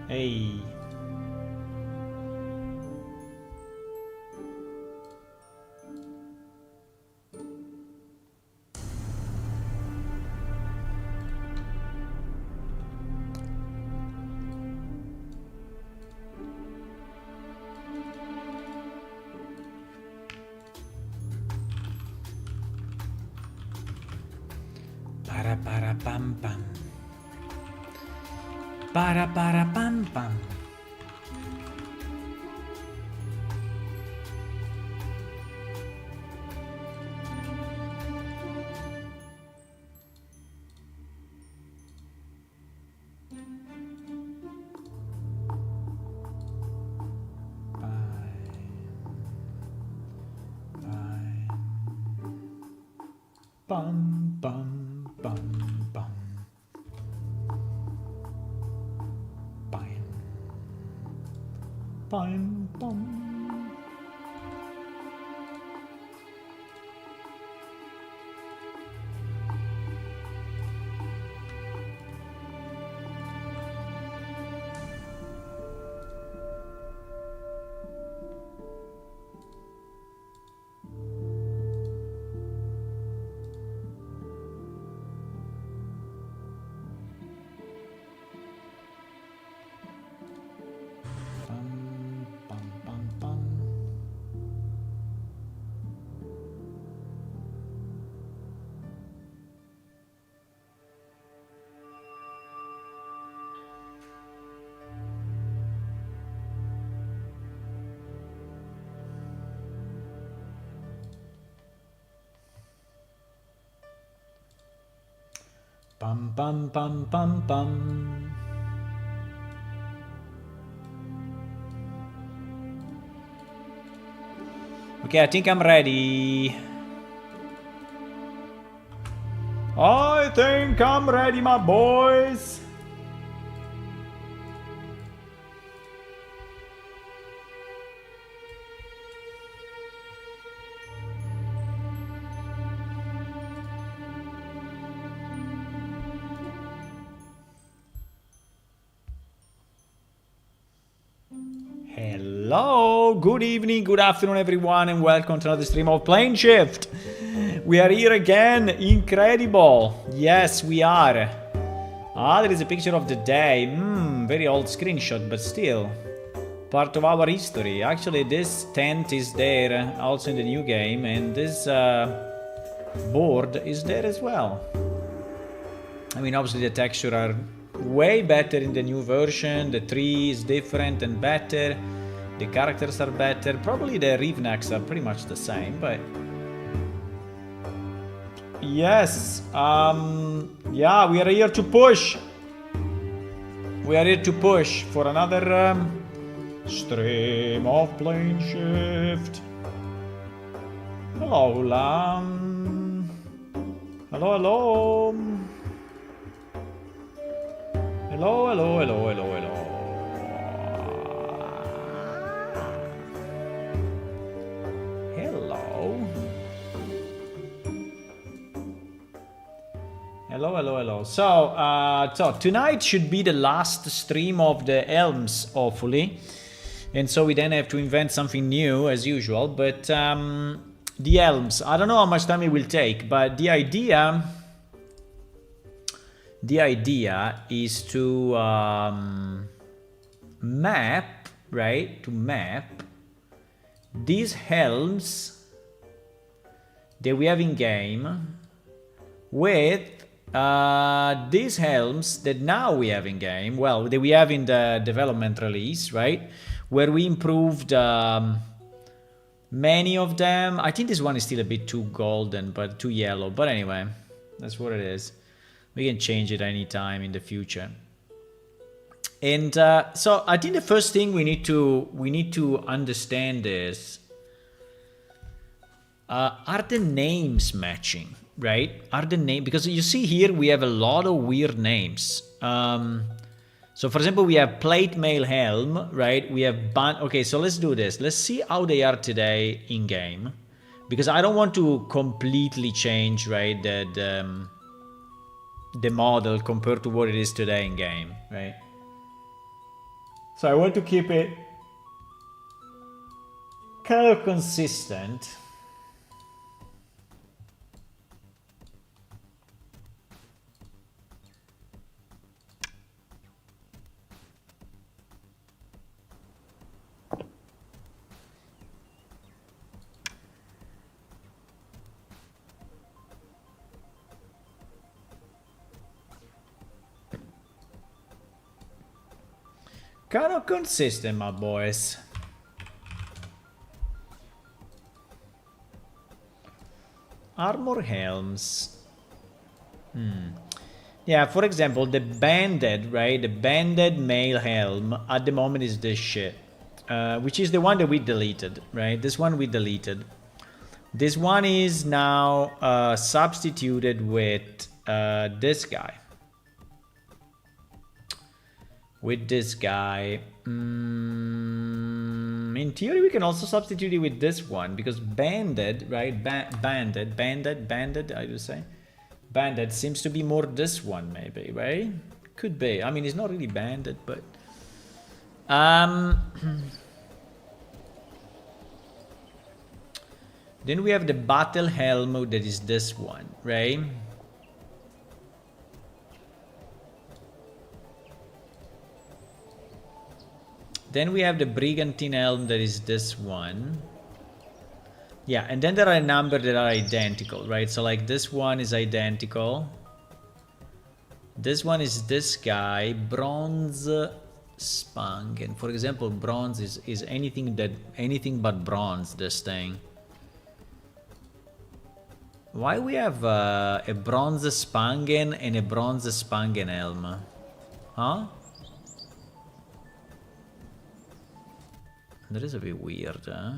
Hey. Para pam pam. Para pam pam. Bum bum bum bum. Bam. Bum bum. Bum bum bum bum bum. Okay, I think I'm ready. I think I'm ready, my boys. Hello, good evening, good afternoon everyone, and welcome to another stream of Plane Shift. We are here again, incredible. Yes, we are. Ah, there is a picture of the day. Very old screenshot, but still part of our history. Actually, this tent is there also in the new game, and this board is there as well. I mean, obviously the textures are way better in the new version. The tree is different and better. The characters are better. Probably the reef necks are pretty much the same, but yes, yeah, we are here to push. We are here to push for another stream of Plane Shift. Hello, Lam. Hello, hello. Hello, hello, hello, hello, hello. Hello. Hello, hello, hello. So tonight should be the last stream of the Helms, hopefully. And so we then have to invent something new, as usual. But The Helms. I don't know how much time it will take, but the idea is to map, right? To map these Helms that we have in game with these Helms that now we have in game. Well, that we have in the development release, right? Where we improved many of them. I think this one is still a bit too golden, but too yellow. But anyway, that's what it is. We can change it anytime in the future. And so I think the first thing we need to understand is are the names matching, right? Are the name, because you see here we have a lot of weird names. So for example, we have plate mail Helm, right? We have okay, so let's do this. Let's see how they are today in game, because I don't want to completely change, right, the model compared to what it is today in game, right? So I want to keep it kind of consistent. Kind of consistent, my boys. Armor helms. Yeah, for example, the banded, right? The banded male helm at the moment is this shit. Which is the one that we deleted, right? This one we deleted. This one is now substituted with this guy. With this guy. In theory, we can also substitute it with this one, because banded, right? Banded, I would say. Banded seems to be more this one, maybe, right? Could be. I mean, it's not really banded, but... Then we have the battle helm, that is this one, right? Then we have the brigantine helm, that is this one. Yeah, and then there are a number that are identical, right? So like this one is identical. This one is this guy, bronze spangen. For example, bronze is anything but bronze, this thing. Why we have a bronze spangen and a bronze spangen helm? Huh? That is a bit weird, huh?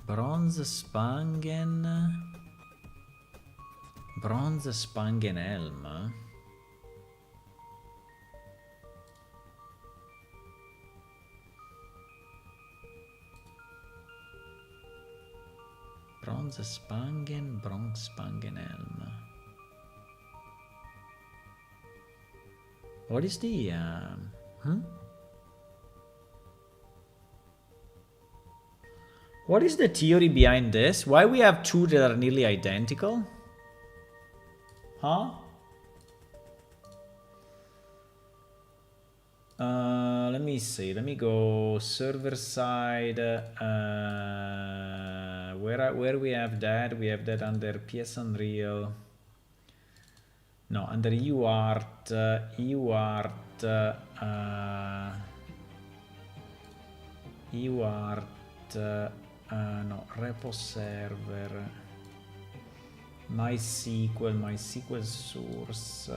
Bronze Spangen Helm. Bronze Spangen Helm. What is the What is the theory behind this? Why we have two that are nearly identical? Huh? Let me see. Let me go server side. Where we have that? We have that under PS Unreal. No, under UArt. No, repo server, MySQL source.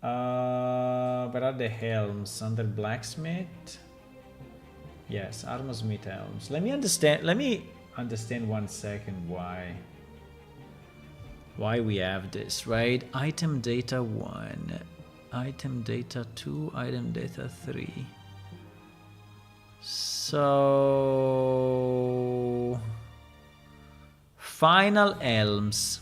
Where are the helms? Under blacksmith? Yes, armorsmith helms. Let me understand 1 second why we have this, right? Item data 1, item data 2, item data 3. So final helms.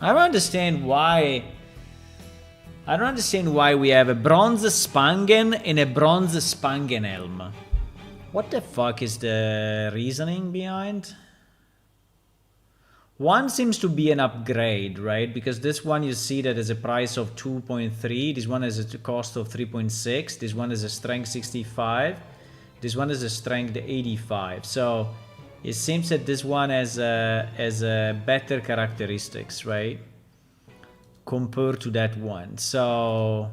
I don't understand why. I don't understand why we have a bronze Spangen and a bronze Spangen Helm. What the fuck is the reasoning behind? One seems to be an upgrade, right? Because this one you see that has a price of 2.3. This one has a cost of 3.6. This one has a strength 65. This one has a strength 85. So it seems that this one has better characteristics, right? Compared to that one. So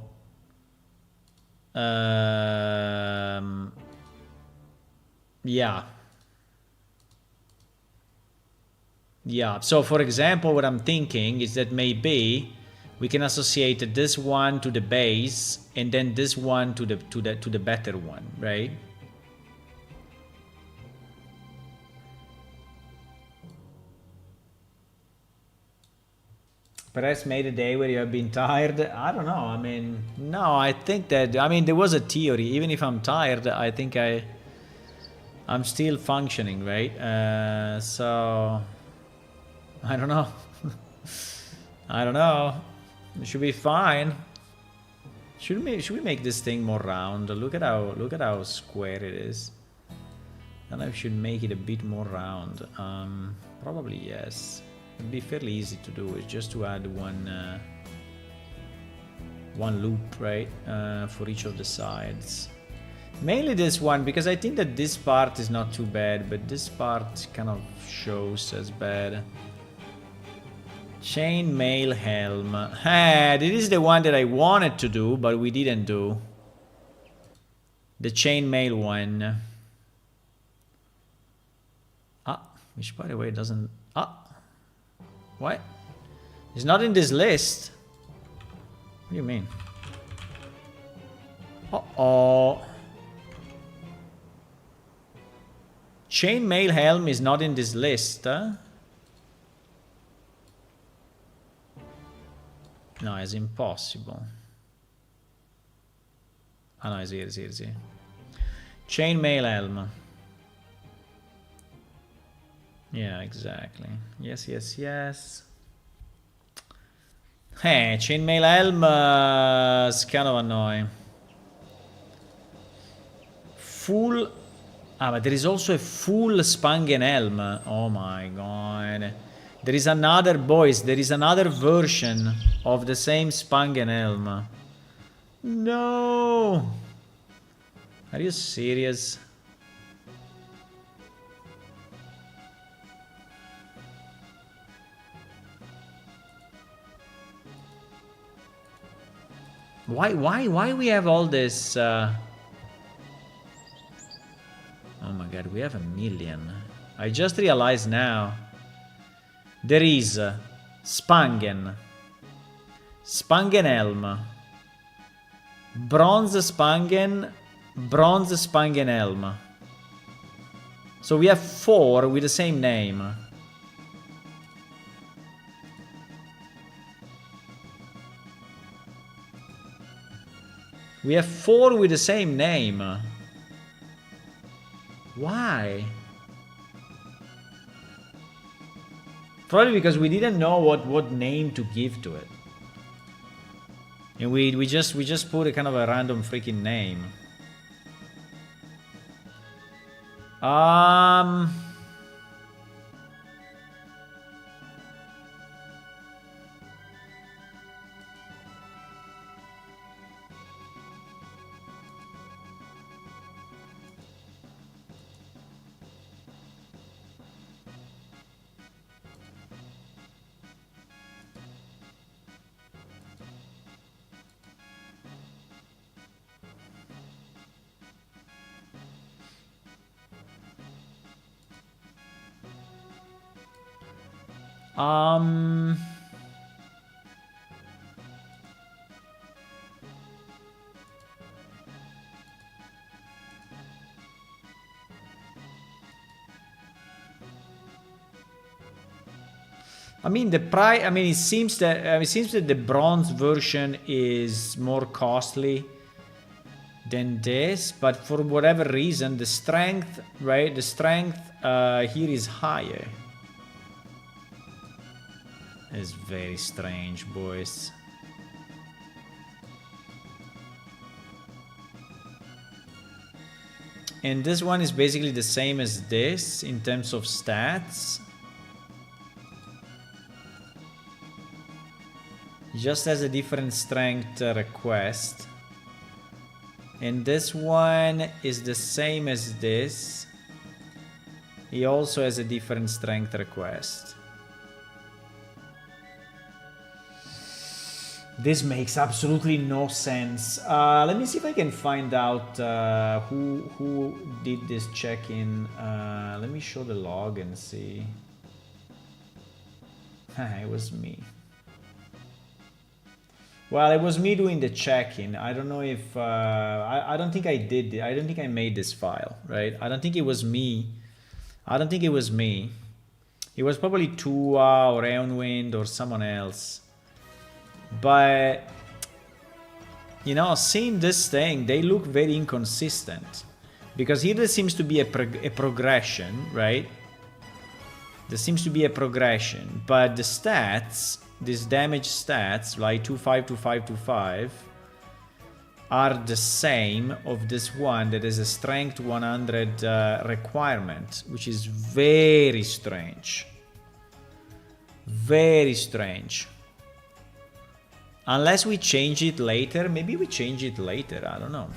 yeah. Yeah, so for example, what I'm thinking is that maybe we can associate this one to the base and then this one to the better one, right? Perhaps made a day where you have been tired. I don't know. I mean, no, I think that, I mean, there was a theory. Even if I'm tired, I think I'm still functioning, right? So I don't know. I don't know. It should be fine. Should we make this thing more round? Look at how square it is. And I should make it a bit more round. Probably yes. It'd be fairly easy to do. It's just to add one loop, right? For each of the sides. Mainly this one, because I think that this part is not too bad, but this part kind of shows as bad. Chainmail Helm. This is the one that I wanted to do, but we didn't do. The chainmail one. Which by the way doesn't... What? It's not in this list. What do you mean? Uh-oh. Chainmail Helm is not in this list, huh? No, it's impossible. No, it's here. Chainmail Helm. Yeah, exactly. Yes. Hey, Chainmail Helm is kind of annoying. Full... but there is also a full Spangen Helm. Oh my god. There is another, boys, there is another version of the same Spangen Helm. No! Are you serious? Why we have all this? Oh my god, we have a million. I just realized now. There is Spangen Helm, Bronze Spangen Helm. So we have 4 with the same name. We have 4 with the same name. Why? Probably because we didn't know what name to give to it. And we just put a kind of a random freaking name. I mean the price. I mean it seems that the bronze version is more costly than this, but for whatever reason, the strength, right? The strength here is higher. is very strange, boys. And this one is basically the same as this in terms of stats. Just has a different strength request. And this one is the same as this. He also has a different strength request. This makes absolutely no sense. Let me see if I can find out who did this check-in. Let me show the log and see. It was me. Well, it was me doing the check-in. I don't know if... I don't think I did it. I don't think I made this file, right? I don't think it was me. I don't think it was me. It was probably Tua or Eonwind or someone else. But, you know, seeing this thing, they look very inconsistent. Because here there seems to be a progression, right? There seems to be a progression. But the stats, these damage stats, like 25, 25, 25, are the same of this one that is a strength 100 requirement, which is very strange. Very strange. Unless we change it later. Maybe we change it later. I don't know.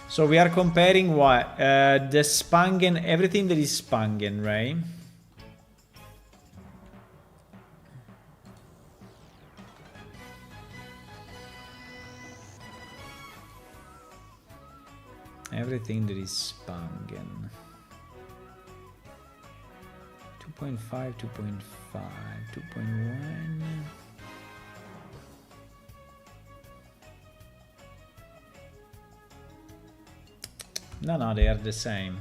So we are comparing what? The Spangen, everything that is Spangen, right? Everything that is Spangen. 2.5, 2.5, 2.1. No, they are the same.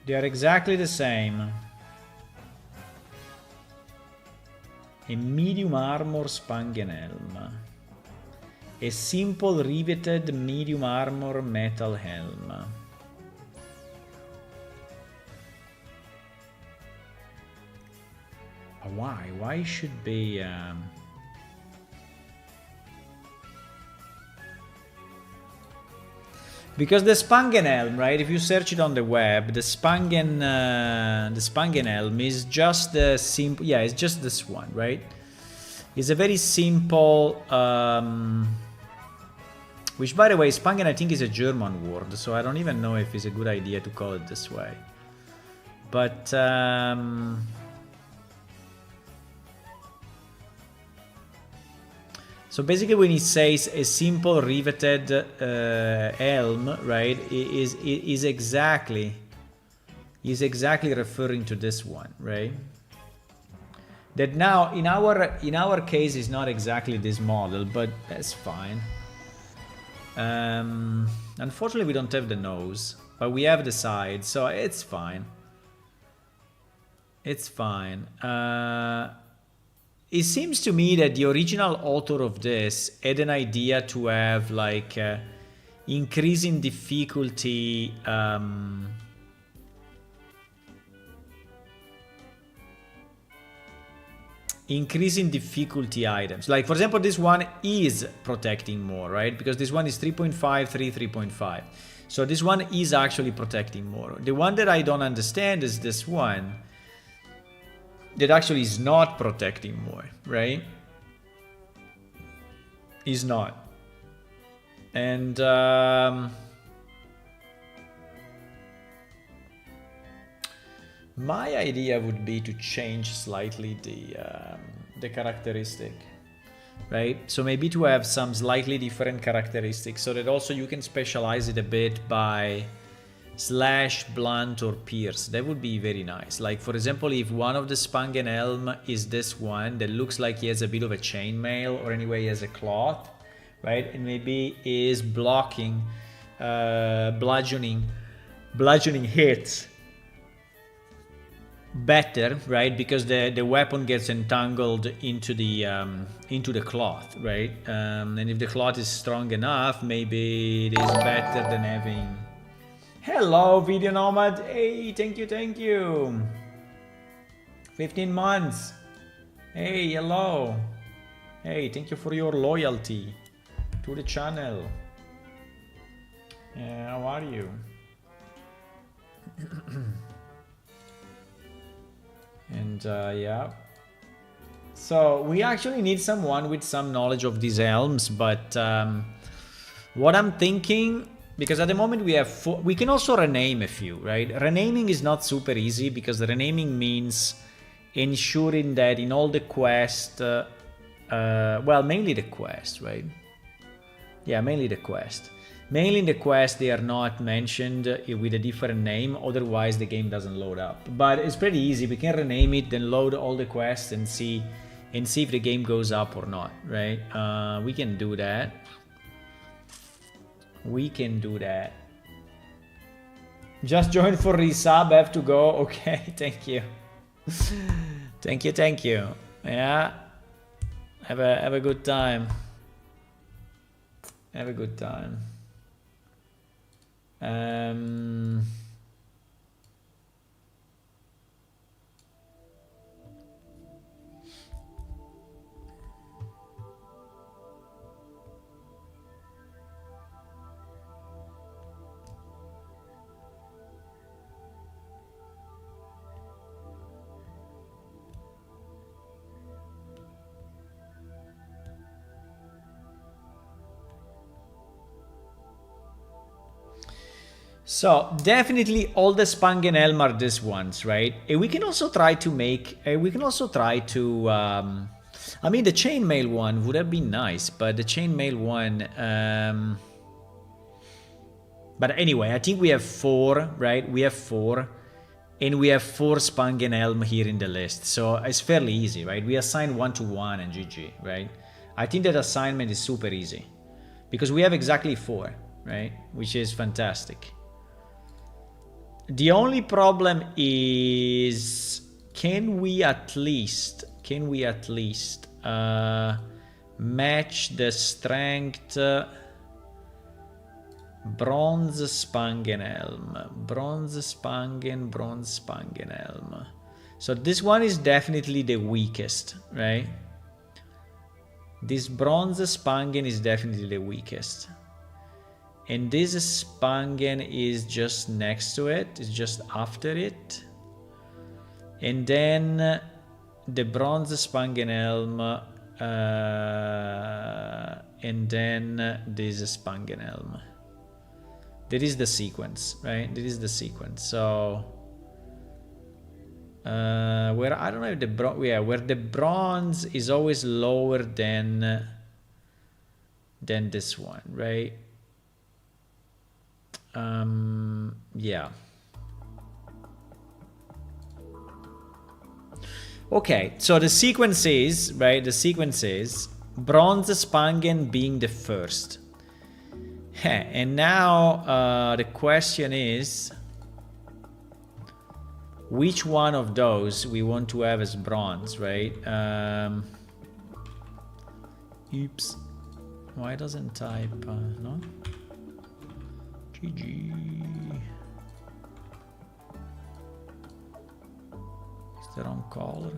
They are exactly the same. A medium armor Spangen Helm. A simple riveted medium armor metal helm. Why? Why should be... Because the Spangen Helm, right? If you search it on the web, the Spangen Helm is just the simple. Yeah, it's just this one, right? It's a very simple. Which, by the way, Spangen I think is a German word, so I don't even know if it's a good idea to call it this way. But so basically, when he says a simple riveted helm, right, is exactly referring to this one, right? That now in our case is not exactly this model, but that's fine. Unfortunately, we don't have the nose, but we have the side, so it's fine. It's fine. It seems to me that the original author of this had an idea to have like increasing difficulty items. Like, for example, this one is protecting more, right? Because this one is 3.5, 3, 3.5. So this one is actually protecting more. The one that I don't understand is this one that actually is not protecting more, right? Is not. And my idea would be to change slightly the characteristic, right? So maybe to have some slightly different characteristics so that also you can specialize it a bit by slash, blunt, or pierce. That would be very nice. Like, for example, if one of the Spangen Helm is this one that looks like he has a bit of a chainmail, or anyway he has a cloth, right? And maybe is blocking bludgeoning hits better, right? Because the weapon gets entangled into the cloth, right? And if the cloth is strong enough, maybe it is better than having... Hello, Video Nomad. Hey, thank you. 15 months. Hey, hello. Hey, thank you for your loyalty to the channel. How are you? And yeah. So we actually need someone with some knowledge of these helms, but what I'm thinking, because at the moment we have four, we can also rename a few, right? Renaming is not super easy because renaming means ensuring that in all the quests, well, mainly the quest, right? Yeah, mainly the quest. Mainly in the quest they are not mentioned with a different name, otherwise the game doesn't load up. But it's pretty easy, we can rename it, then load all the quests and see if the game goes up or not, right? We can do that. We can do that. Just join for resub, have to go. Okay, thank you. Thank you. Yeah. Have a good time. Have a good time. So definitely all the Spangen Helm are these ones, right? And we can also try to make, I mean, the chainmail one would have been nice, but the chainmail one, but anyway, I think we have 4, right? We have 4, and we have 4 Spangen Helm here in the list. So it's fairly easy, right? We assign 1 to 1 and GG, right? I think that assignment is super easy because we have exactly 4, right? Which is fantastic. The only problem is, can we at least match the strength bronze Spangen Helm, bronze Spangen Helm. So this one is definitely the weakest, right? This bronze Spangen is definitely the weakest. And this Spangen is just next to it, it's just after it. And then the bronze Spangen Helm, and then this Spangen Helm. That is the sequence, right? That is the sequence. So, where I don't know if the where the bronze is always lower than this one, right? Yeah. Okay, so the sequence is, right, the sequence is bronze Spangen being the first. And now the question is, which one of those we want to have as bronze, right? Oops. Why doesn't type, no? GG. Is the wrong color?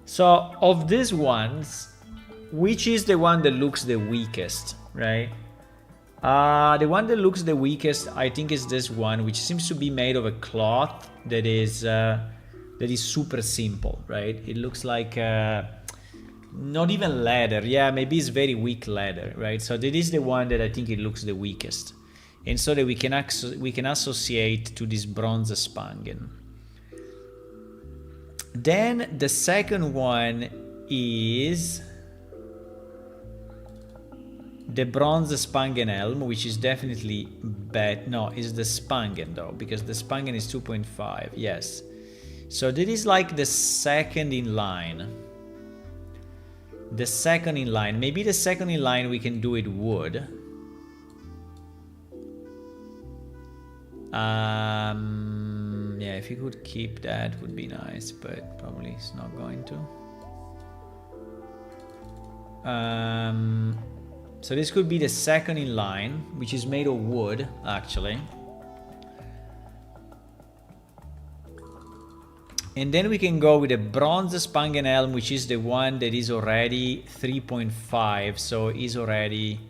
So of these ones, which is the one that looks the weakest, right? The one that looks the weakest, I think, is this one, which seems to be made of a cloth that is super simple, right? It looks like not even leather. Yeah, maybe it's very weak leather, right? So that is the one that I think it looks the weakest, and so that we can associate to this bronze spangen. Then the second one is the bronze Spangen Helm, which is definitely bad. No, it's the Spangen though, because the Spangen is 2.5. Yes. So that is like the second in line. The second in line. Maybe the second in line we can do it wood. Yeah, if you could keep that would be nice, but probably it's not going to. So this could be the second in line, which is made of wood, actually. And then we can go with the bronze Spangen Helm, which is the one that is already 3.5, so is already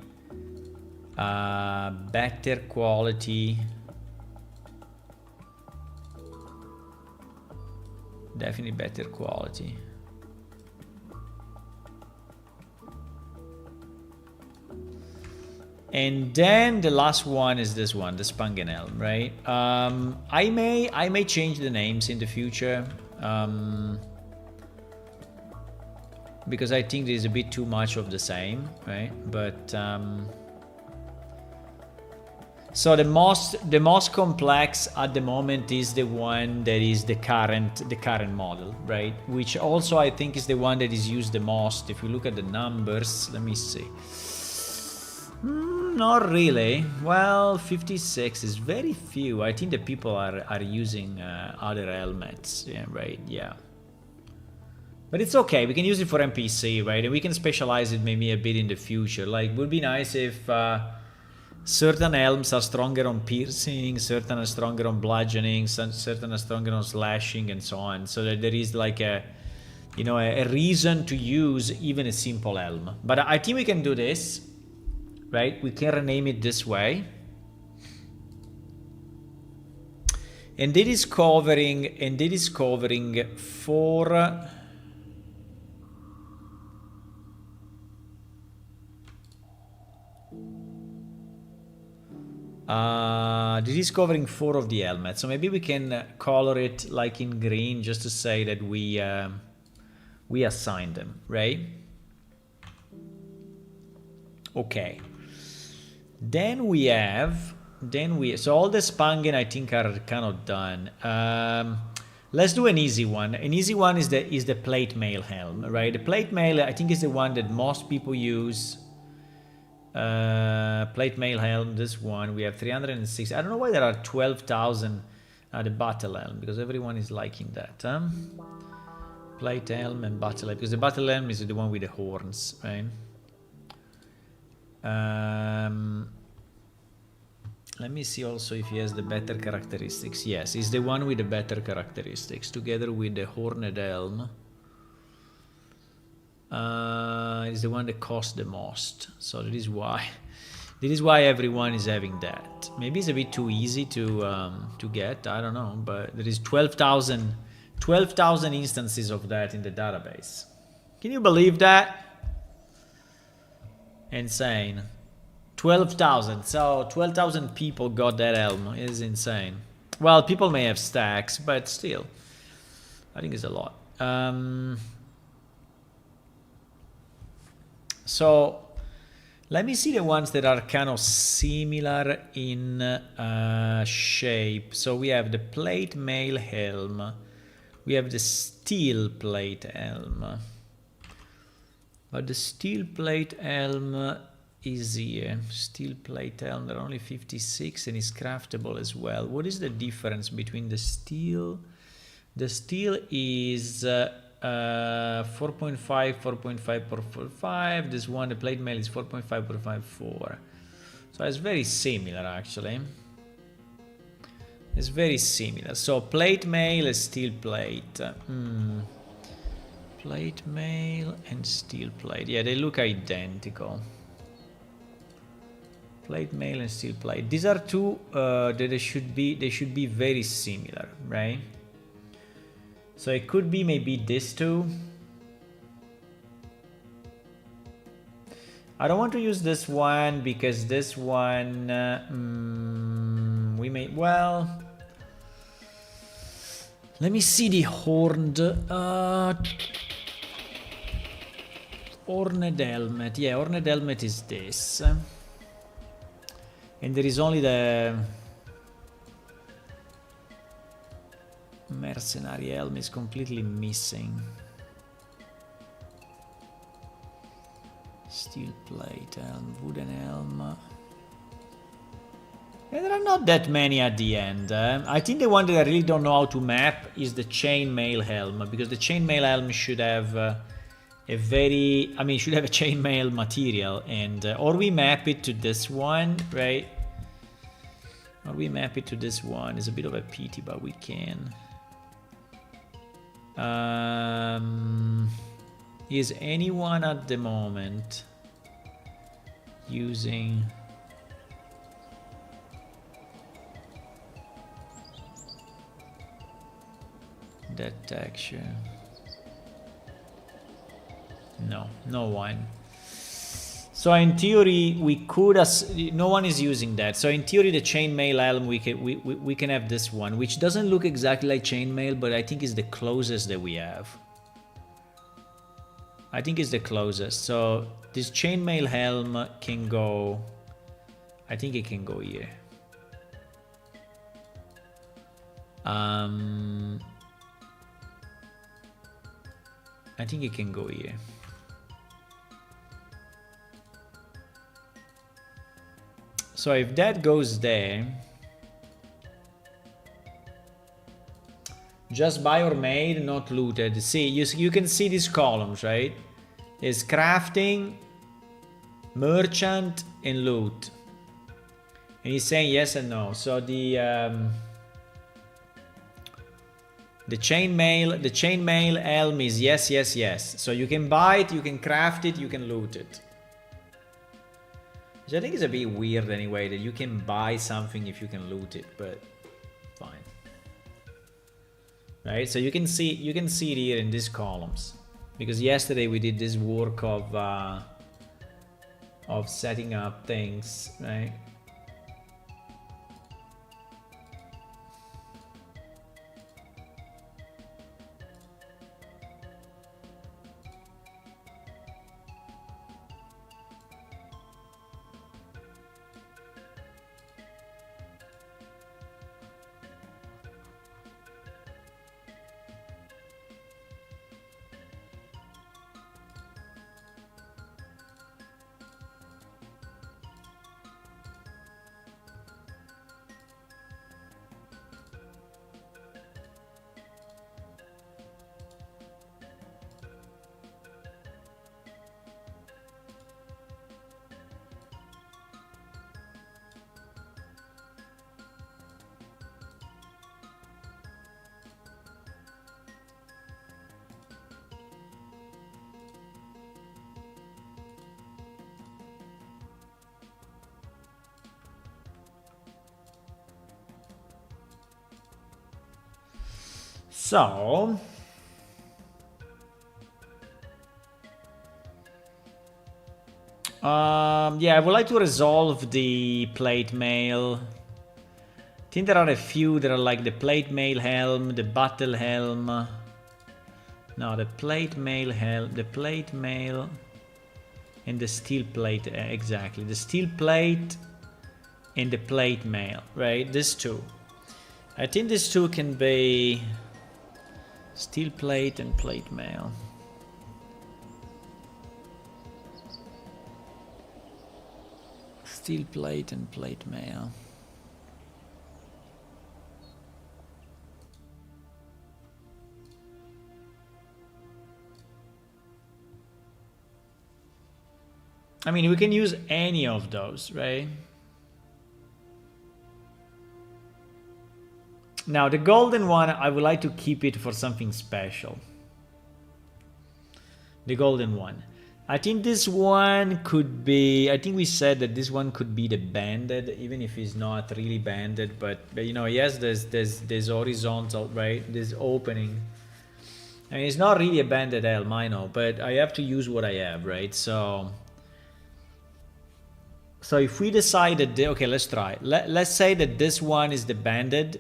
better quality. Definitely better quality. And then the last one is this one, the Spangen Helm, right? I may change the names in the future, because I think there's a bit too much of the same, right? But so the most complex at the moment is the one that is the current model, right? Which also I think is the one that is used the most. If you look at the numbers, let me see. Not really. Well, 56 is very few. I think the people are using other helmets. Yeah, right. Yeah. But it's okay. We can use it for NPC, right? And we can specialize it maybe a bit in the future. Like, would be nice if certain helms are stronger on piercing, certain are stronger on bludgeoning, certain are stronger on slashing, and so on. So that there is like a reason to use even a simple helm. But I think we can do this. Right, we can rename it this way, and it is covering four. This is covering 4 of the helmets, so maybe we can color it like in green, just to say that we assign them, right? Okay. Then we so all the Spangen I think are kind of done. Let's do an easy one. An easy one is the plate mail helm, right? The plate mail I think is the one that most people use. Plate mail helm, this one we have 306. I don't know why there are 12,000 the battle helm, because everyone is liking that. Plate helm and battle helm, because the battle helm is the one with the horns, right? Let me see also if he has the better characteristics. Yes, he's the one with the better characteristics, together with the horned helm. Is the one that costs the most. So that is why everyone is having that. Maybe it's a bit too easy to get. I don't know, but there is 12,000 instances of that in the database. Can you believe that? Insane. 12,000. So 12,000 people got that helm. It is insane. Well, people may have stacks, but still, I think it's a lot. So let me see the ones that are kind of similar in shape. So we have the plate mail helm. We have the steel plate helm. But the steel plate helm is here. Steel plate helm, there are only 56 and it's craftable as well. What is the difference between the steel? The steel is 4.5, 4.5, 4.5. This one, the plate mail, is 4.5, 4.5, 4. So it's very similar actually. It's very similar. So plate mail is steel plate. Plate mail and steel plate. Yeah, they look identical. Plate mail and steel plate. These are two that they should be very similar, right? So it could be maybe this two. I don't want to use this one because this one we may, well, let me see the horned horned helmet. Yeah, horned helmet is this. And there is only the mercenary helm is completely missing. Steel plate helm, wooden helm. And there are not that many at the end. I think the one that I really don't know how to map is the chainmail helm, because the chainmail helm should have a should have a chainmail material, and or we map it to this one, right? Or we map it to this one. It's a bit of a pity, but we can. Is anyone at the moment using that texture? No, no one. So in theory, we could, no one is using that. So in theory, the chainmail helm, we can have this one, which doesn't look exactly like chainmail, but I think is the closest that we have. I think it's the closest. So this chainmail helm can go, I think it can go here. I think it can go here. So if that goes there, just buy or made, not looted. See, you can see these columns, right? There's crafting, merchant, and loot. And he's saying yes and no. So the chainmail helm is yes, yes, yes. So you can buy it, you can craft it, you can loot it. Which I think is a bit weird anyway, that you can buy something if you can loot it, but fine. Right, so you can see it here in these columns, because yesterday we did this work of setting up things, right? So, yeah, I would like to resolve the plate mail. I think there are a few that are like the plate mail helm, the battle helm. No, the plate mail helm, the plate mail, and the steel plate. Exactly, the steel plate and the plate mail. Right, these two. I think these two can be steel plate and plate mail. Steel plate and plate mail. I mean, we can use any of those, right? Now, the golden one, I would like to keep it for something special. The golden one. I think this one could be, I think we said that this one could be the banded, even if it's not really banded, but you know, yes, there's horizontal, right? There's opening. I mean, it's not really a banded Helm, I know, but I have to use what I have, right? So if we decide that, okay, let's try. Let's say that this one is the banded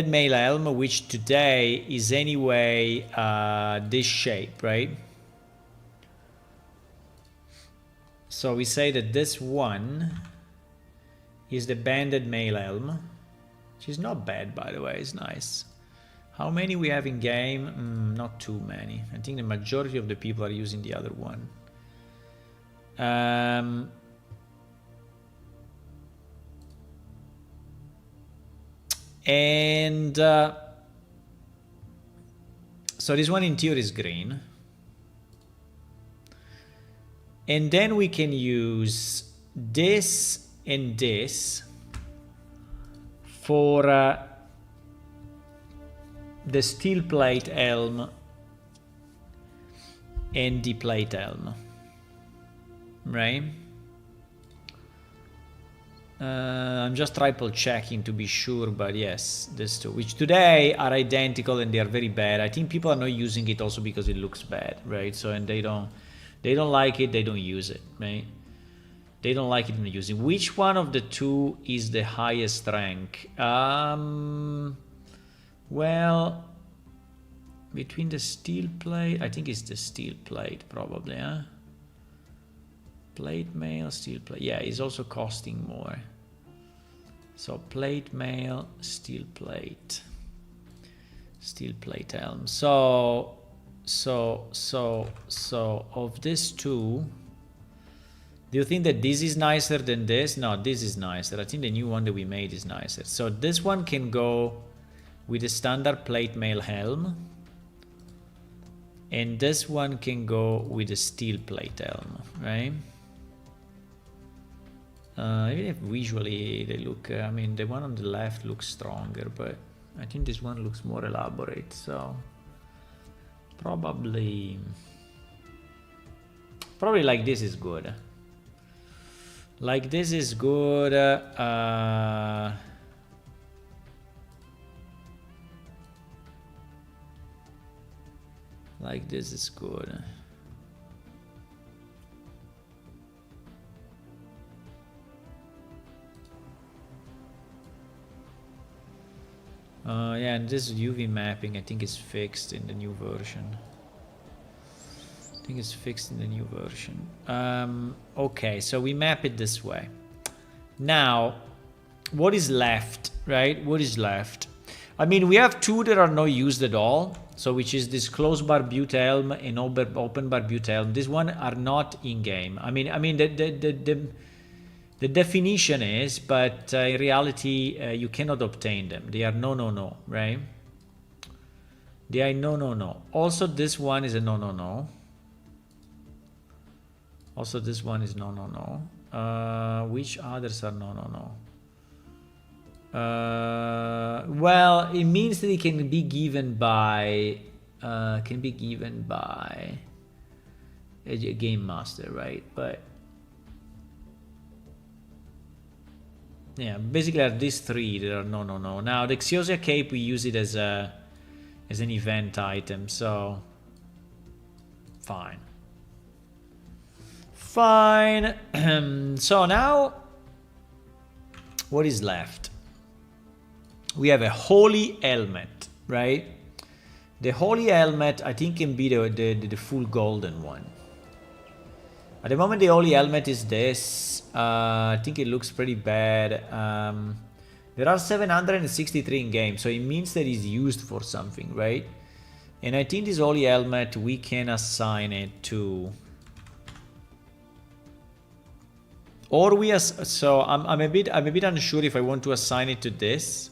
male Helm, which today is anyway this shape, right? So we say that this one is the banded male Helm, which is not bad, by the way. It's nice. How many we have in game? Not too many. I think the majority of the people are using the other one. And so this one in theory is green. And then we can use this and this for the steel plate Helm and the plate Helm, right? I'm just triple checking to be sure, but yes, these two, which today are identical and they are very bad. I think people are not using it also because it looks bad, right? So, and they don't like it, they don't use it, right? They don't like it in using. Which one of the two is the highest rank? Well, between the steel plate, I think it's the steel plate probably, huh? Plate mail, steel plate. Yeah, it's also costing more. So plate mail, steel plate Helm. So of these two, do you think that this is nicer than this? No, this is nicer. I think the new one that we made is nicer. So this one can go with the standard plate mail Helm, and this one can go with the steel plate Helm, right? Even if visually they look, I mean, the one on the left looks stronger, but I think this one looks more elaborate, so probably like this is good. Like this is good. Like this is good. Yeah, and this UV mapping I think is fixed in the new version. Okay, so we map it this way. Now, what is left, right? What is left? I mean, we have two that are not used at all. So which is this closed bar butte Helm and open bar butte Helm. This one are not in game. I mean the definition is, but in reality you cannot obtain them. They are no, right? They are no. Also this one is a no. Also this one is no. Which others are no? Well, it means that it can be given by a game master, right? But yeah, basically are these three that are no. Now the Xiosia cape, we use it as an event item, so fine. So now what is left? We have a holy helmet, right? The holy helmet, I think, can be the full golden one. At the moment, the holy helmet is this. I think it looks pretty bad. There are 763 in game, so it means that it's used for something, right? And I think this holy helmet, we can assign it to... Or we... So I'm a bit unsure if I want to assign it to this,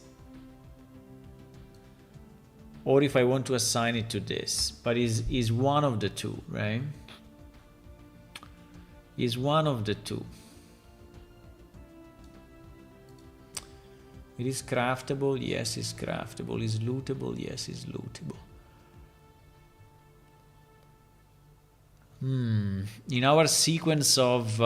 or if I want to assign it to this, but is one of the two, right? Is one of the two. It is craftable, yes, it's craftable. Is lootable, yes, it's lootable. In our sequence of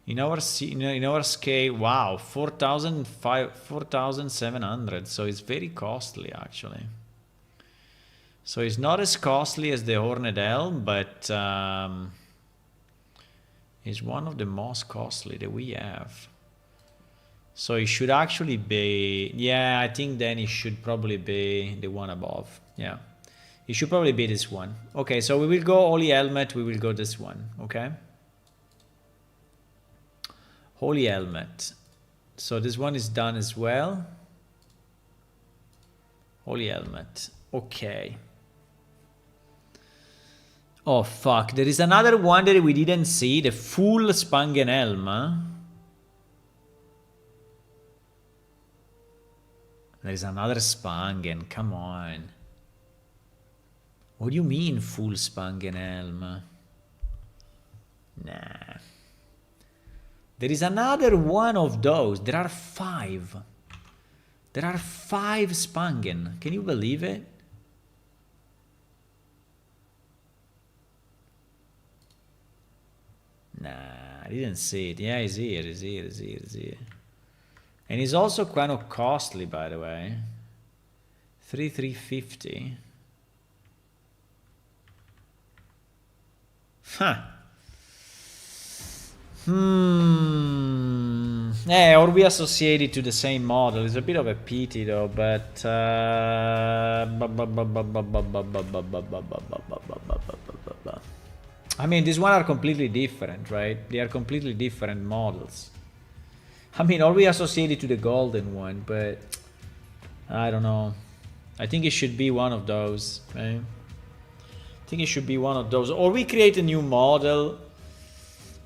in our scale, wow, 4,700. So it's very costly actually. So it's not as costly as the Horned Helm, but it's one of the most costly that we have. So it should actually be, yeah, I think then it should probably be the one above. Yeah, it should probably be this one. Okay, so we will go Holy Helmet, we will go this one, okay? Holy Helmet. So this one is done as well. Holy Helmet, okay. Oh fuck, there is another one that we didn't see, the full Spangen Helm, huh? There is another Spangen, come on. What do you mean full Spangen Helm? Nah. There is another one of those. There are 5. There are 5 Spangen. Can you believe it? Nah, I didn't see it. Yeah, it's here, it's here, it's here, it's here. And it's also kind of costly, by the way. 3,350. Huh. Or we associate it to the same model. It's a bit of a pity though, but I mean, these one are completely different, right? They are completely different models. I mean, or we associate it to the golden one, but I don't know. I think it should be one of those, right? I think it should be one of those. Or we create a new model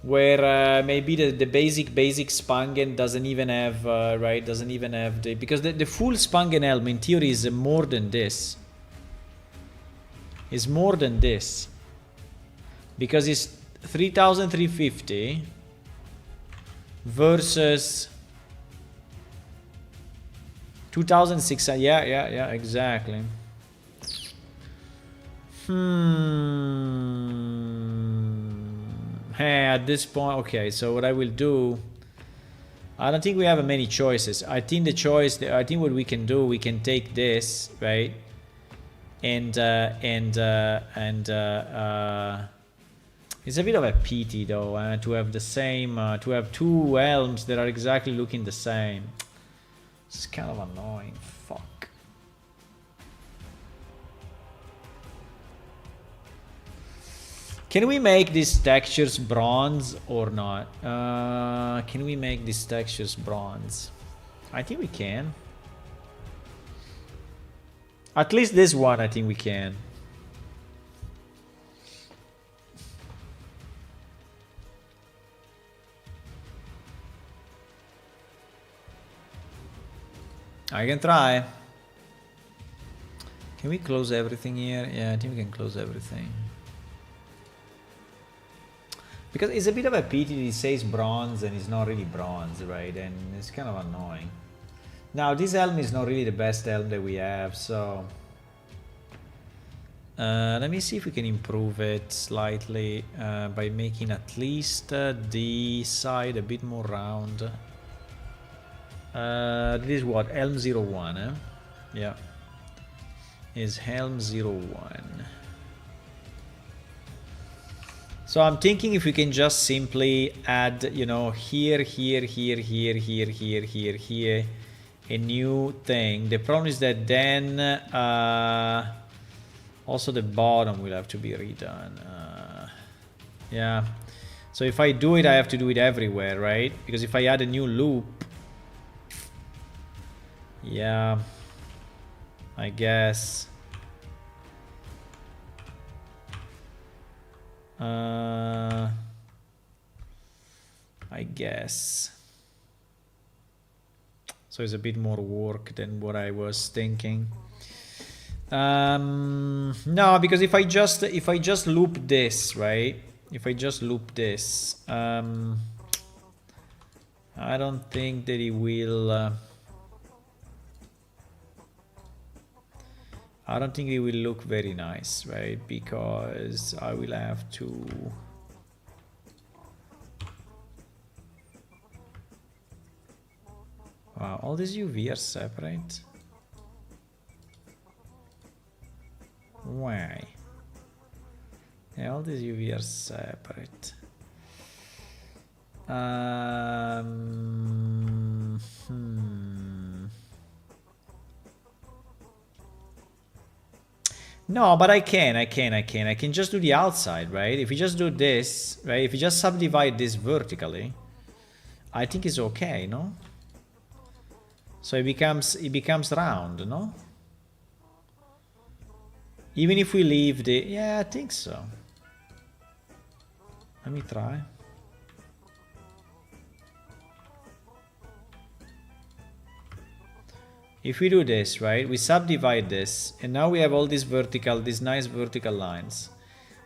where maybe the basic Spangen doesn't even have, right? Doesn't even have the... Because the full Spangen Helm in theory is more than this. Is more than this. Because it's 3,350 versus 2,600. Yeah, exactly. Hey, at this point, okay, so what I will do, I don't think we have many choices. I think the choice, I think what we can do, we can take this, right? And it's a bit of a pity though, to have the same, to have 2 helms that are exactly looking the same. It's kind of annoying. Fuck. Can we make these textures bronze or not? Can we make these textures bronze? I think we can. At least this one, I think we can. I can try. Can we close everything here? Yeah, I think we can close everything. Because it's a bit of a pity it says bronze and it's not really bronze, right? And it's kind of annoying. Now, this helm is not really the best helm that we have, so... let me see if we can improve it slightly by making at least the side a bit more round. This is what? Helm 01, eh? Yeah. Is Helm 01. So I'm thinking if we can just simply add, you know, here, a new thing. The problem is that then also the bottom will have to be redone. Yeah. So if I do it, I have to do it everywhere, right? Because if I add a new loop, yeah, I guess. I guess. So it's a bit more work than what I was thinking. No, because if I just loop this, right? If I just loop this, I don't think that it will. I don't think it will look very nice, right? Because I will have to... Wow, all these UV are separate. Why? Yeah, all these UV are separate. No, but I can just do the outside, right? If we just do this, right? If we just subdivide this vertically, I think it's okay, no? So it becomes round, no? Even if we leave the... Yeah, I think so. Let me try. If we do this, right, we subdivide this, and now we have all these nice vertical lines.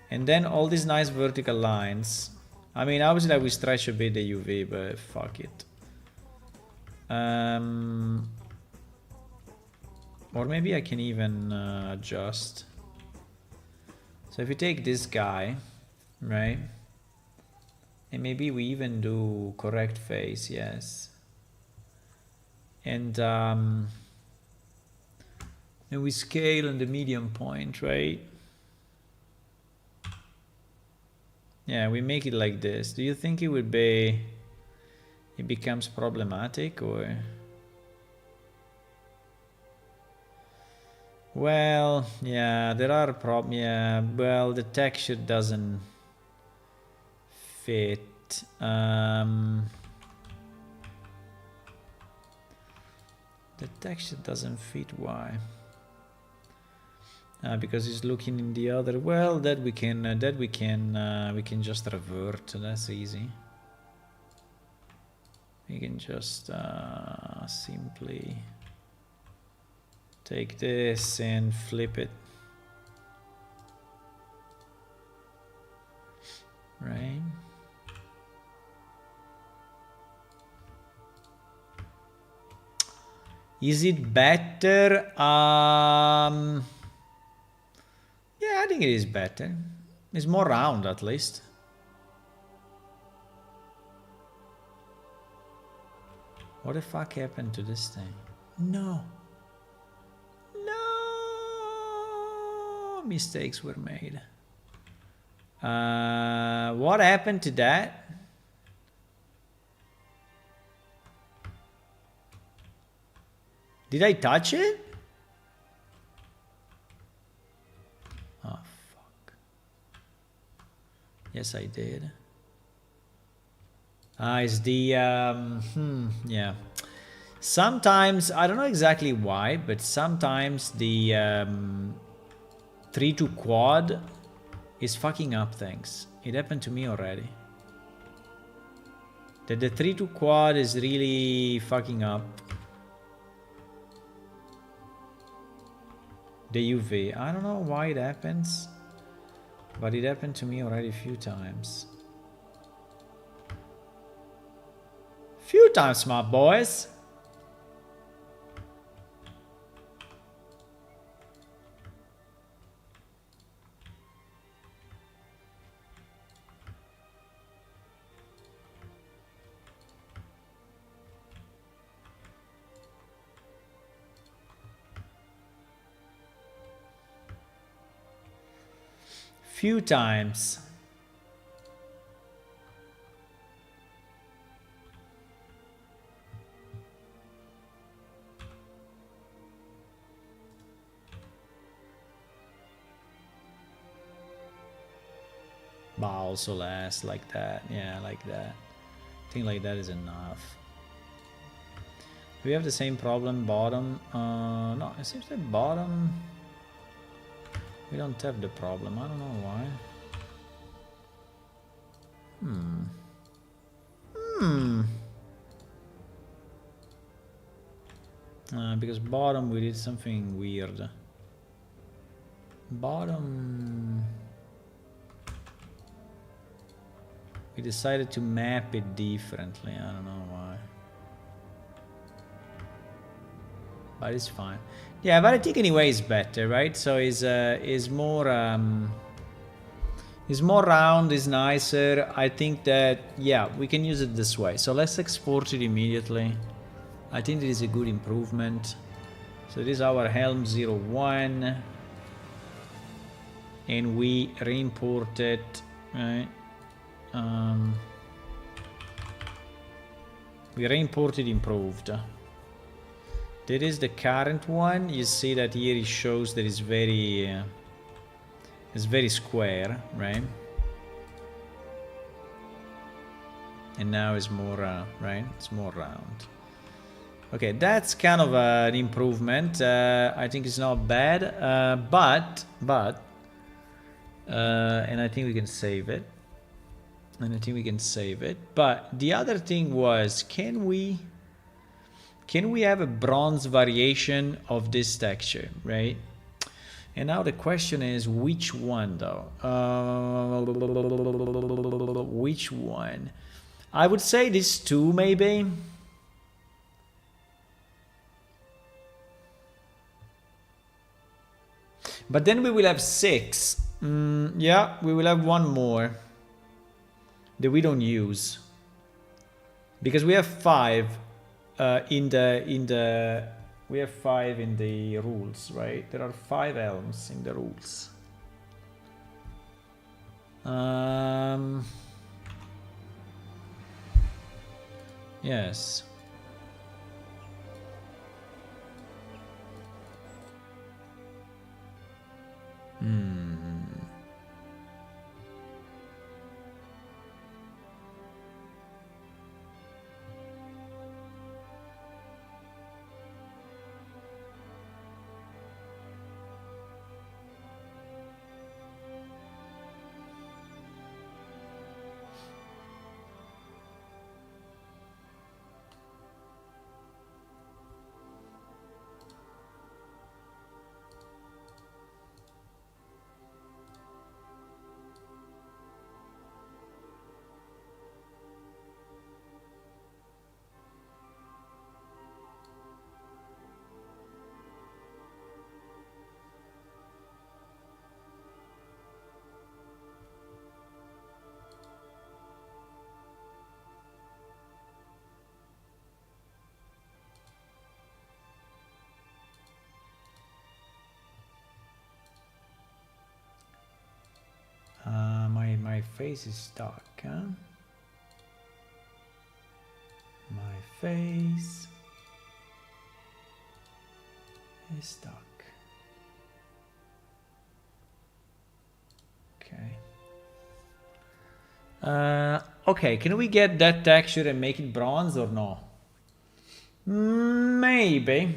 And then all these nice vertical lines, I mean, obviously I will stretch a bit the UV, but fuck it. Or maybe I can even adjust. So if we take this guy, right, and maybe we even do correct face, yes. And then we scale on the medium point, right? Yeah, we make it like this. Do you think it would be... It becomes problematic, or... Well, yeah, there are problems. Yeah, well, the texture doesn't fit. The texture doesn't fit. Why? Because it's looking in the other. Well, that we can just revert. That's easy. We can just simply take this and flip it. Right? Is it better? Yeah, I think it is better. It's more round, at least. What the fuck happened to this thing? No. No! Mistakes were made. What happened to that? Did I touch it? Oh, fuck. Yes, I did. It's the, yeah. Sometimes, I don't know exactly why, but sometimes the 3-2 quad is fucking up things. It happened to me already. That the 3-2 quad is really fucking up the UV. I don't know why it happens, but it happened to me already a few times. Few times, my boys. Few times. But also less like that. Yeah, like that. I think like that is enough. Do we have the same problem bottom? No, it seems that bottom... We don't have the problem. I don't know why. Because bottom we did something weird. Bottom... We decided to map it differently. I don't know why. but it's fine. Yeah, but I think anyway is better, right? So is more round, is nicer. I think that, yeah, we can use it this way. So let's export it immediately. I think it is a good improvement. So this is our Helm 01. And we re-import it, right? We re-imported improved. That is the current one. You see that here it shows that it's very square, right? And now it's more right, it's more round. Okay, that's kind of an improvement. I think it's not bad, but and I think we can save it. But the other thing was, can we have a bronze variation of this texture, right? And now the question is, which one though? Which one? I would say these two, maybe. But then we will have 6. Yeah, we will have one more that we don't use, because we have 5 in the we have 5 in the rules, right? There are 5 elms in the rules. Yes. My face is stuck, huh? My face is stuck. Okay. Okay, can we get that texture and make it bronze or no? Maybe.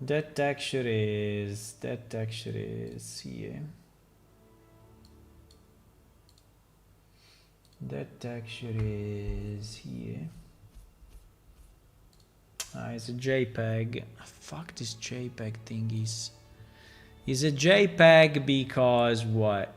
That texture is here. That texture is here. It's a JPEG. Fuck this JPEG thingies. It's a JPEG because what?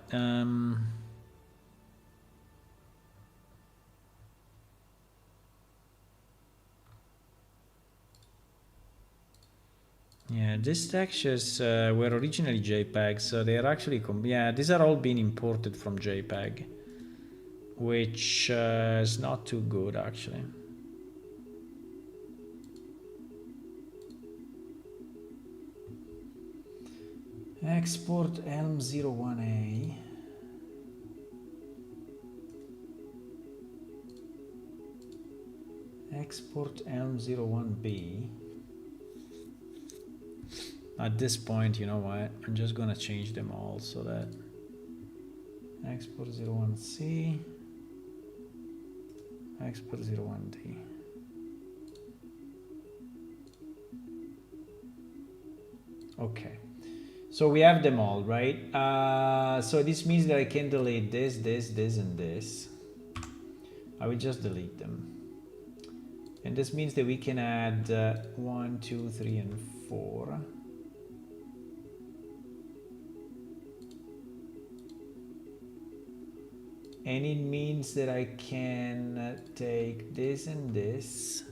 Yeah, these textures were originally JPEG, so they are actually yeah, these are all being imported from JPEG, which is not too good actually. Export Helm 01A. Export Helm 01B. At this point, you know what? I'm just gonna change them all so that export 01C, export 01D. Okay, so we have them all, right? So this means that I can delete this, and this. I will just delete them. And this means that we can add 1, 2, 3, and 4. And it means that I can take this and this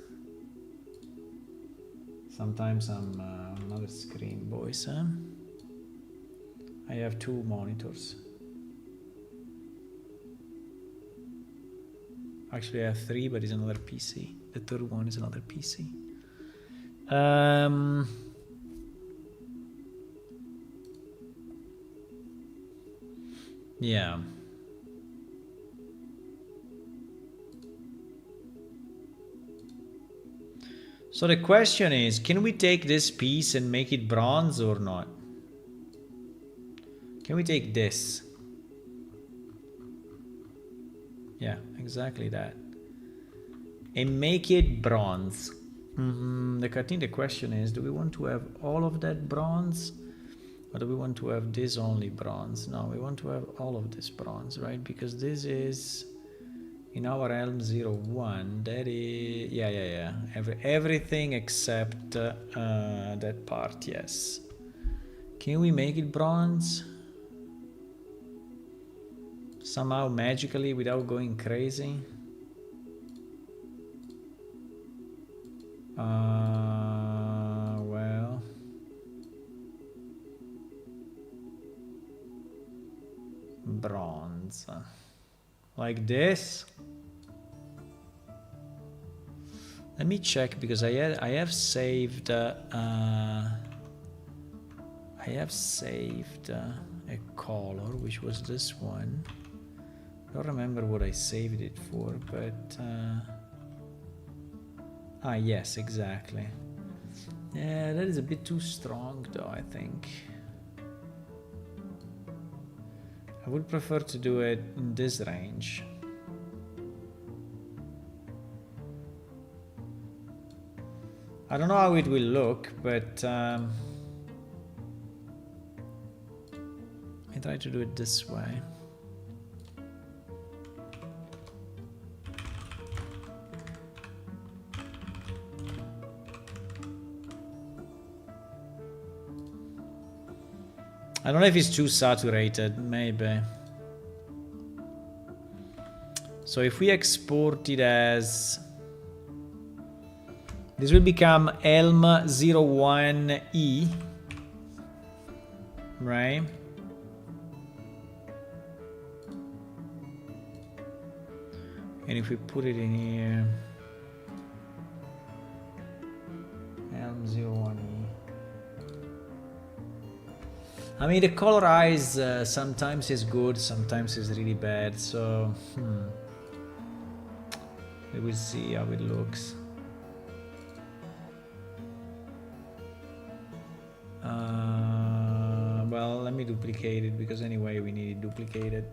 Sometimes I'm on another screen, boys. Huh? I have 2 monitors. Actually, I have 3, but it's another PC. The third one is another PC. Yeah. So the question is, can we take this piece and make it bronze or not? Can we take this? Yeah, exactly that. And make it bronze. I think the question is, do we want to have all of that bronze? Or do we want to have this only bronze? No, we want to have all of this bronze, right? Because this is... in our Helm 01, that is... Yeah. Everything except that part, yes. Can we make it bronze? Somehow magically without going crazy? Well... bronze. Like this? Let me check because I have saved a color, which was this one. I don't remember what I saved it for, but yes, exactly. Yeah, that is a bit too strong though, I think. I would prefer to do it in this range. I don't know how it will look, but I try to do it this way. I don't know if it's too saturated, maybe. So if we export it as... this will become Helm 01E, right? And if we put it in here, Helm 01E. I mean, the colorize sometimes is good, sometimes is really bad, so we will see how it looks. Well, let me duplicate it because anyway we need it duplicated.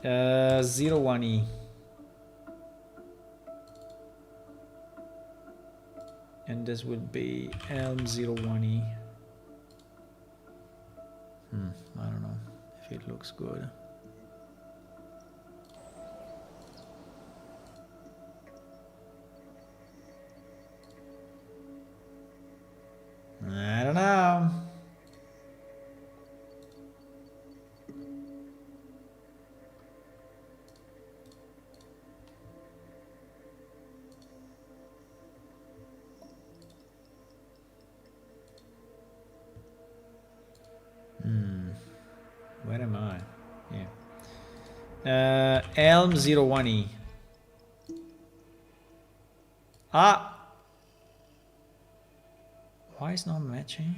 01E. And this would be Helm 01E. I don't know if it looks good. I don't know. Where am I? Yeah. Helm 01E. Why is not matching?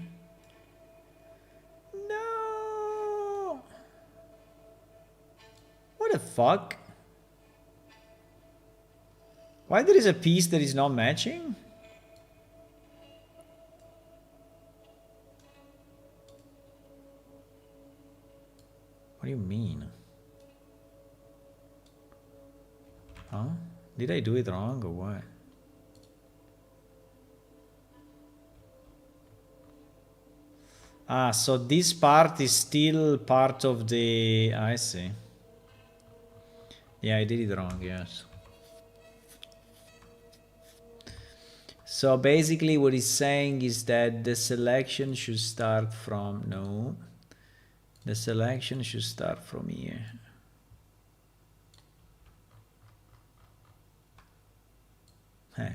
No. What the fuck? Why there is a piece that is not matching? What do you mean? Huh? Did I do it wrong or what? So this part is still part of the... I see. Yeah, I did it wrong, yes. So basically what he's saying is that the selection should start from... No. The selection should start from here.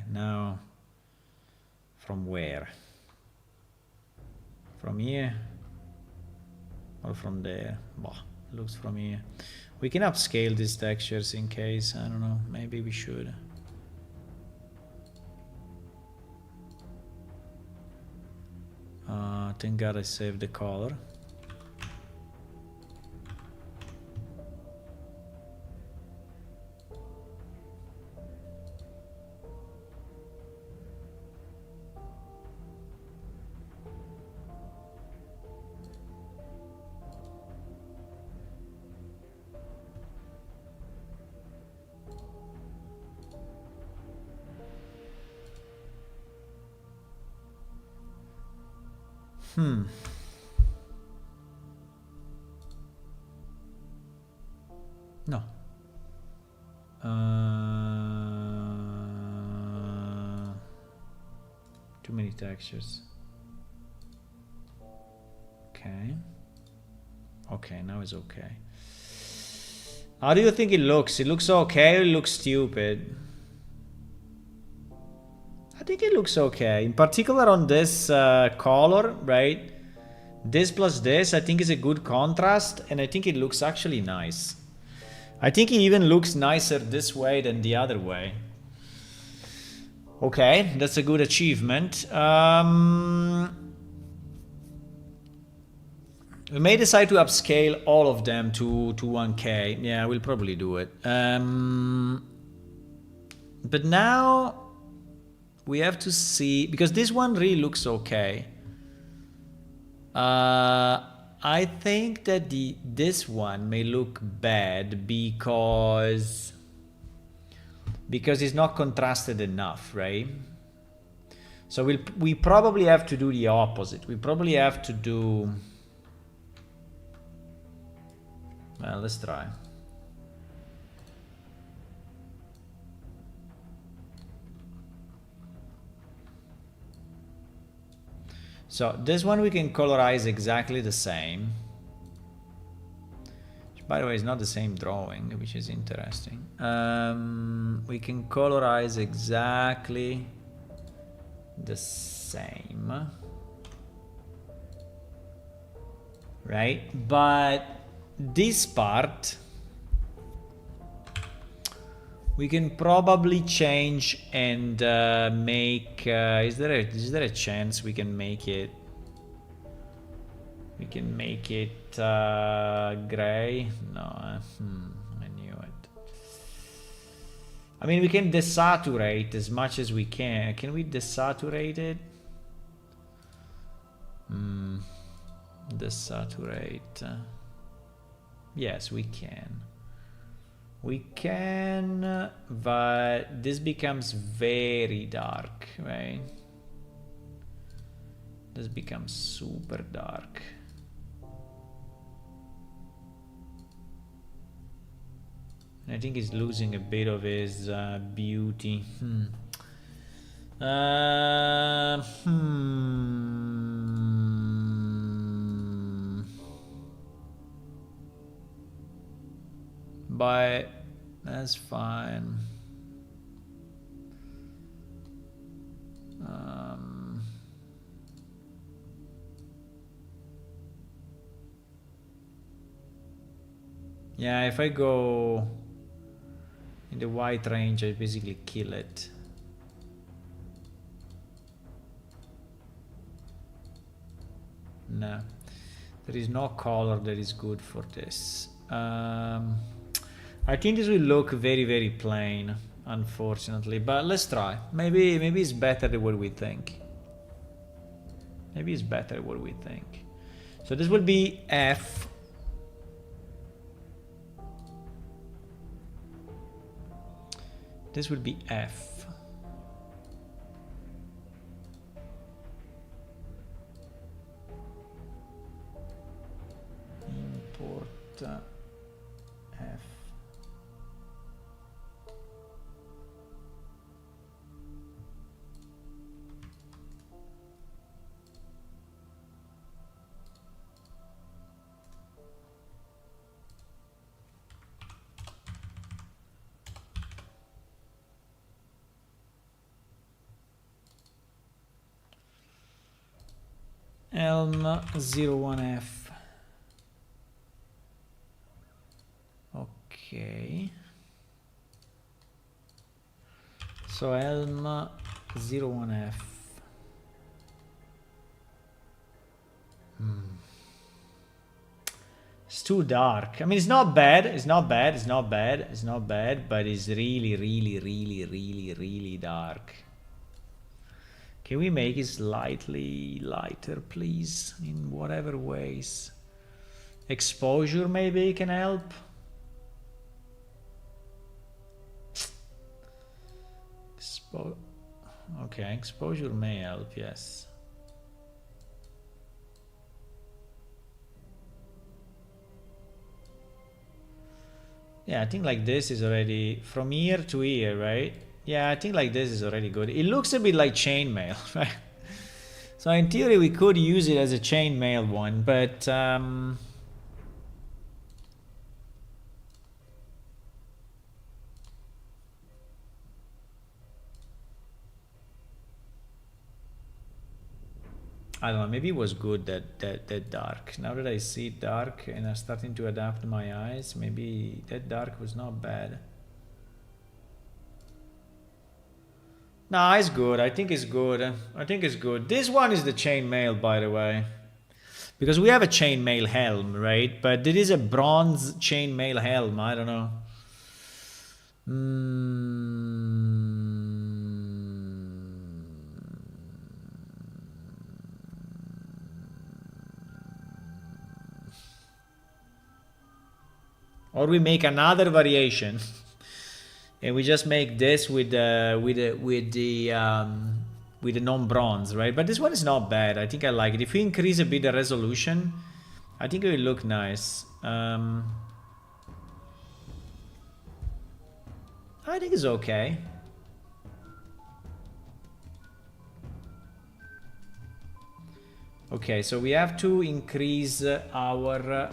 Now From where? From here? Or from there? Bah, looks from here. We can upscale these textures in case, I don't know, maybe we should. Thank God I saved the color. No. Too many textures. Okay. Okay, now it's okay. How do you think it looks? It looks okay or it looks stupid? I think it looks okay. In particular on this color, right? This plus this, I think is a good contrast. And I think it looks actually nice. I think it even looks nicer this way than the other way. Okay, that's a good achievement. We may decide to upscale all of them to 1K. Yeah, we'll probably do it. But now we have to see, because this one really looks okay. I think that this one may look bad because it's not contrasted enough, right? So we probably have to do the opposite. We probably have to do... Well, let's try. So this one we can colorize exactly the same. Which, by the way, is not the same drawing, which is interesting. We can colorize exactly the same. Right? But this part we can probably change and make... is there a chance we can make it... We can make it gray? No, I knew it. I mean, we can desaturate as much as we can. Can we desaturate it? Desaturate. Yes, we can. We can, but this becomes very dark, right? This becomes super dark. And I think he's losing a bit of his beauty. But that's fine. Yeah, if I go in the white range, I basically kill it. No, there is no color that is good for this. I think this will look very, very plain, unfortunately, but let's try. Maybe it's better than what we think. Maybe it's better than what we think. So this will be F. This will be F. Import F. Helm 01F. Okay. So Helm 01F. It's too dark. I mean, it's not bad. It's not bad. It's not bad. It's not bad. But it's really, really, really, really, really dark. Can we make it slightly lighter, please? In whatever ways. Exposure maybe can help. Okay, exposure may help, yes. Yeah, I think like this is already from here to here, right? Yeah, I think like this is already good. It looks a bit like chainmail, right? So in theory we could use it as a chainmail one, but I don't know, maybe it was good that dark. Now that I see it dark and I'm starting to adapt my eyes, maybe that dark was not bad. Nah, it's good. I think it's good. I think it's good. This one is the chainmail, by the way. Because we have a chainmail helm, right? But it is a bronze chainmail helm. I don't know. Or we make another variation, and we just make this with the non-bronze, right? But this one is not bad. I think I like it. If we increase a bit the resolution, I think it will look nice. I think it's okay. Okay, so we have to increase our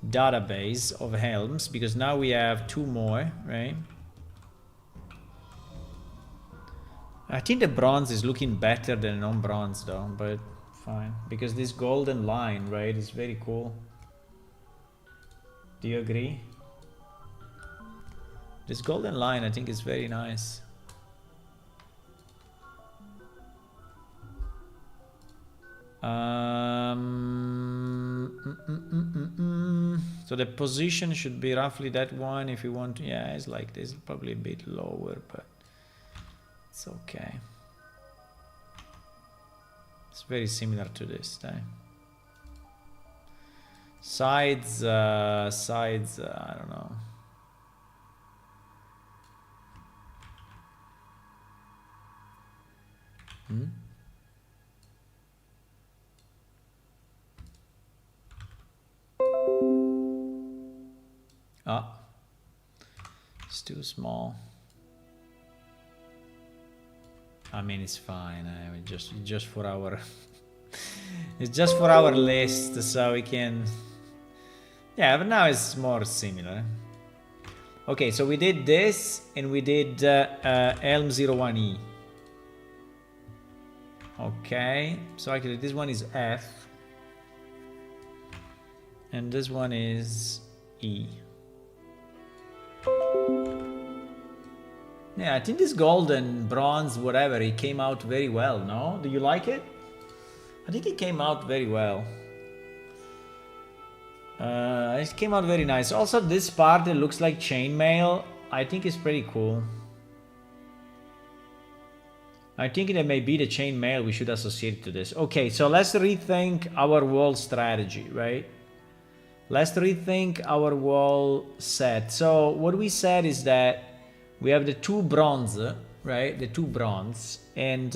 database of helms, because now we have 2 more, right? I think the bronze is looking better than non-bronze though, but fine, because this golden line, right, is very cool. Do you agree? This golden line I think is very nice. So the position should be roughly that one if you want to. Yeah, it's like this, probably a bit lower, but it's okay. It's very similar to this time. Sides, I don't know. Ah, it's too small. I mean, it's fine. Just for our, it's just for our list, so we can. Yeah, but now it's more similar. Okay, so we did this, and we did Helm 01E. Okay, so actually this one is F, and this one is E. Yeah, I think this golden, bronze, whatever, it came out very well, no? Do you like it? I think it came out very well. It came out very nice. Also, this part that looks like chainmail, I think is pretty cool. I think that may be the chainmail we should associate to this. Okay, so let's rethink our wall strategy, right? Let's rethink our wall set. So what we said is that we have the 2 bronze, right? The 2 bronze. And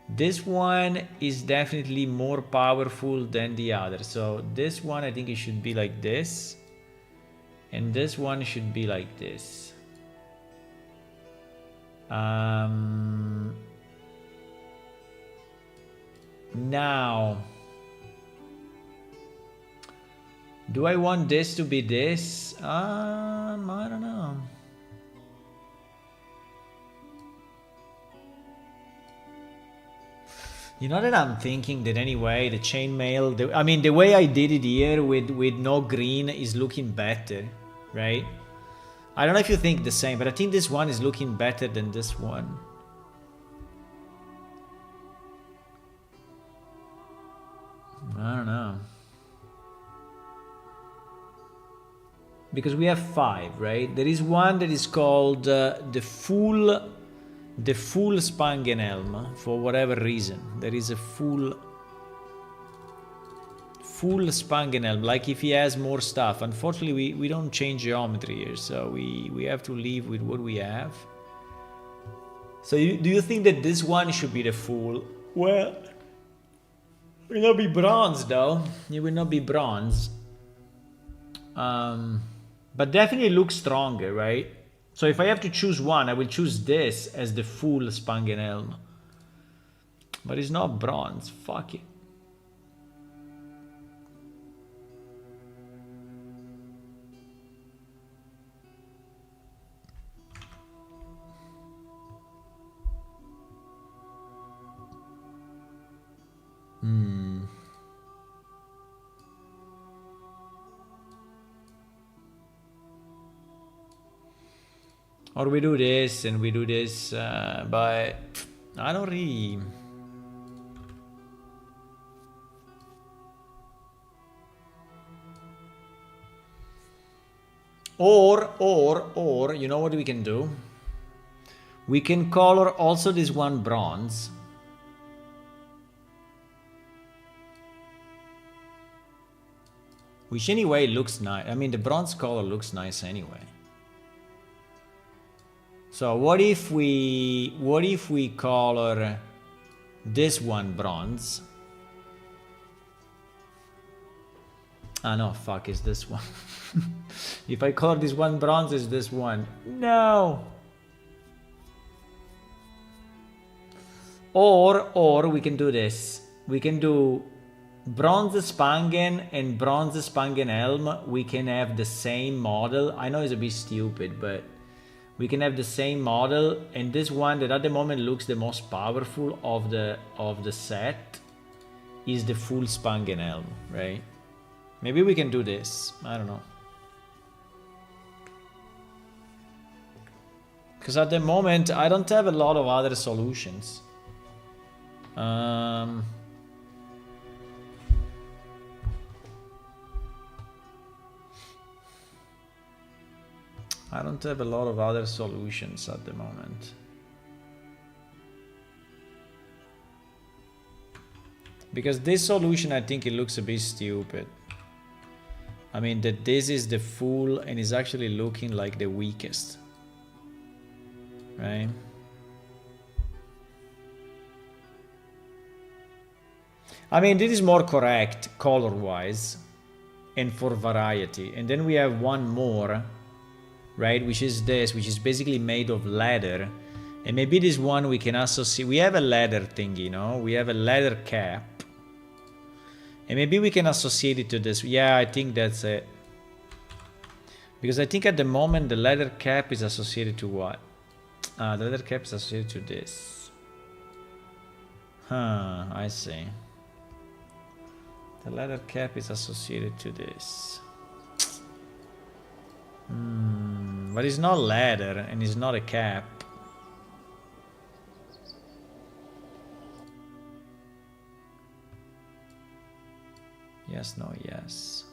this one is definitely more powerful than the other. So this one, I think it should be like this. And this one should be like this. Now, do I want this to be this? I don't know. You know that I'm thinking that anyway, the chainmail, I mean, the way I did it here with no green is looking better, right? I don't know if you think the same, but I think this one is looking better than this one. I don't know. Because we have 5, right? There is one that is called the full Spangen Helm, for whatever reason. There is a full Spangen Helm, like if he has more stuff. Unfortunately, we don't change geometry here, so we have to leave with what we have. So do you think that this one should be the full? Well, it will not be bronze though. It will not be bronze. But definitely looks stronger, right? So if I have to choose one, I will choose this as the full Spangen Helm. But it's not bronze. Fuck it. Or we do this and we do this, but I don't really... Or, you know what we can do? We can color also this one bronze. Which anyway looks nice. I mean, the bronze color looks nice anyway. So what if we color this one bronze? Ah no, fuck, is this one. If I color this one bronze, is this one. No. Or we can do this. We can do bronze Spangen and bronze Spangen Helm. We can have the same model. I know it's a bit stupid, but we can have the same model, and this one that at the moment looks the most powerful of the set is the full Spangen Helm, right? Maybe we can do this. I don't know. Because at the moment I don't have a lot of other solutions. I don't have a lot of other solutions at the moment. Because this solution, I think it looks a bit stupid. I mean, that this is the full and is actually looking like the weakest. Right? I mean, this is more correct color-wise and for variety. And then we have one more, right? Which is this, which is basically made of leather. And maybe this one we can associate. We have a leather thingy, you know? We have a leather cap. And maybe we can associate it to this. Yeah, I think that's it. Because I think at the moment the leather cap is associated to what? The leather cap is associated to this. Huh, I see. The leather cap is associated to this. But it's not leather and it's not a cap. Yes, no, yes.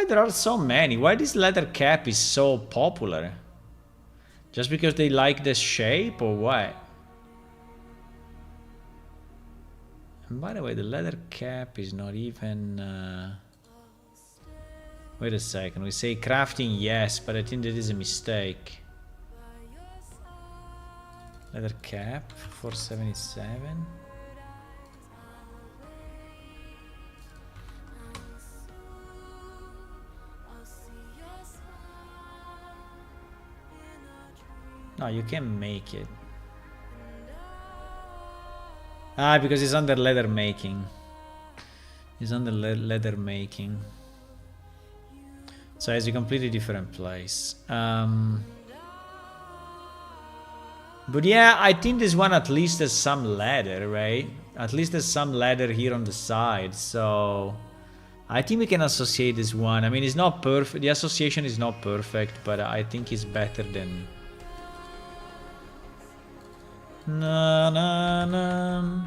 why there are so many. Why this leather cap is so popular? Just because they like the shape or what? And by the way, the leather cap is not even... Wait a second, we say crafting yes, but I think that is a mistake. Leather cap, 477. No, you can make it. Ah, because it's under leather making. It's under leather making. So it's a completely different place. But yeah, I think this one at least has some leather, right? At least there's some leather here on the side, so... I think we can associate this one. I mean, it's not perfect. The association is not perfect, but I think it's better than... Na na na.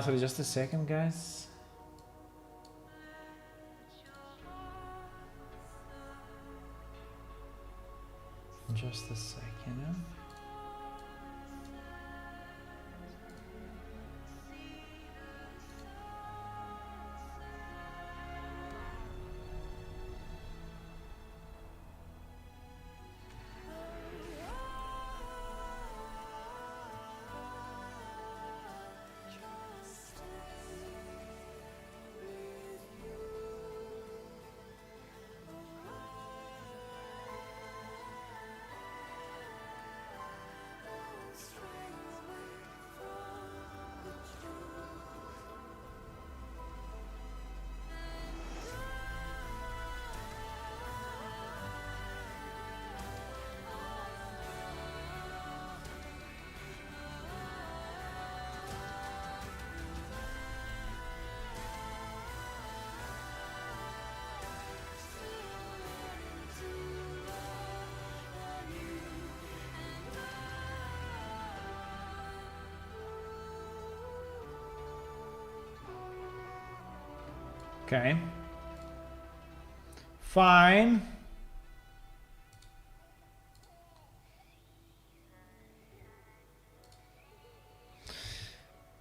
Sorry, just a second, guys. Just a second. Okay. Fine.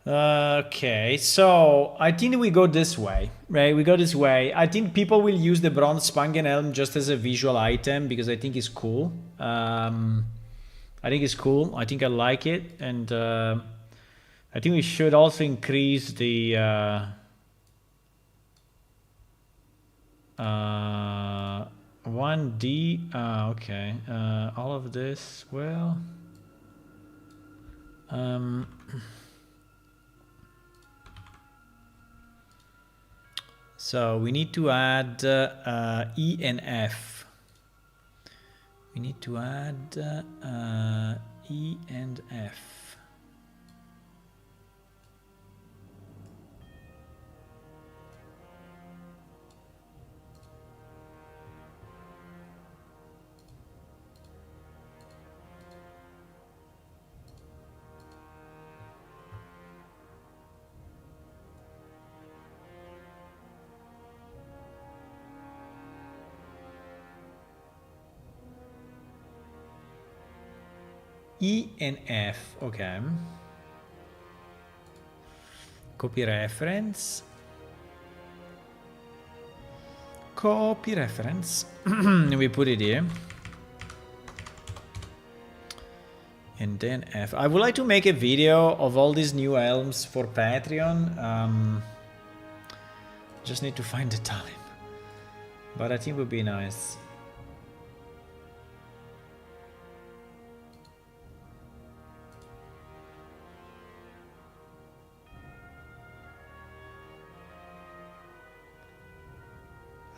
Okay, so I think we go this way, right? We go this way. I think people will use the bronze Spangen Helm just as a visual item because I think it's cool. I think it's cool. I think I like it, and I think we should also increase the 1D. Okay, all of this. Well, so we need to add E and F. We need to add E and F. E and F, okay. Copy reference. Copy reference. We put it here. And then F. I would like to make a video of all these new Helms for Patreon. Just need to find the time. But I think it would be nice.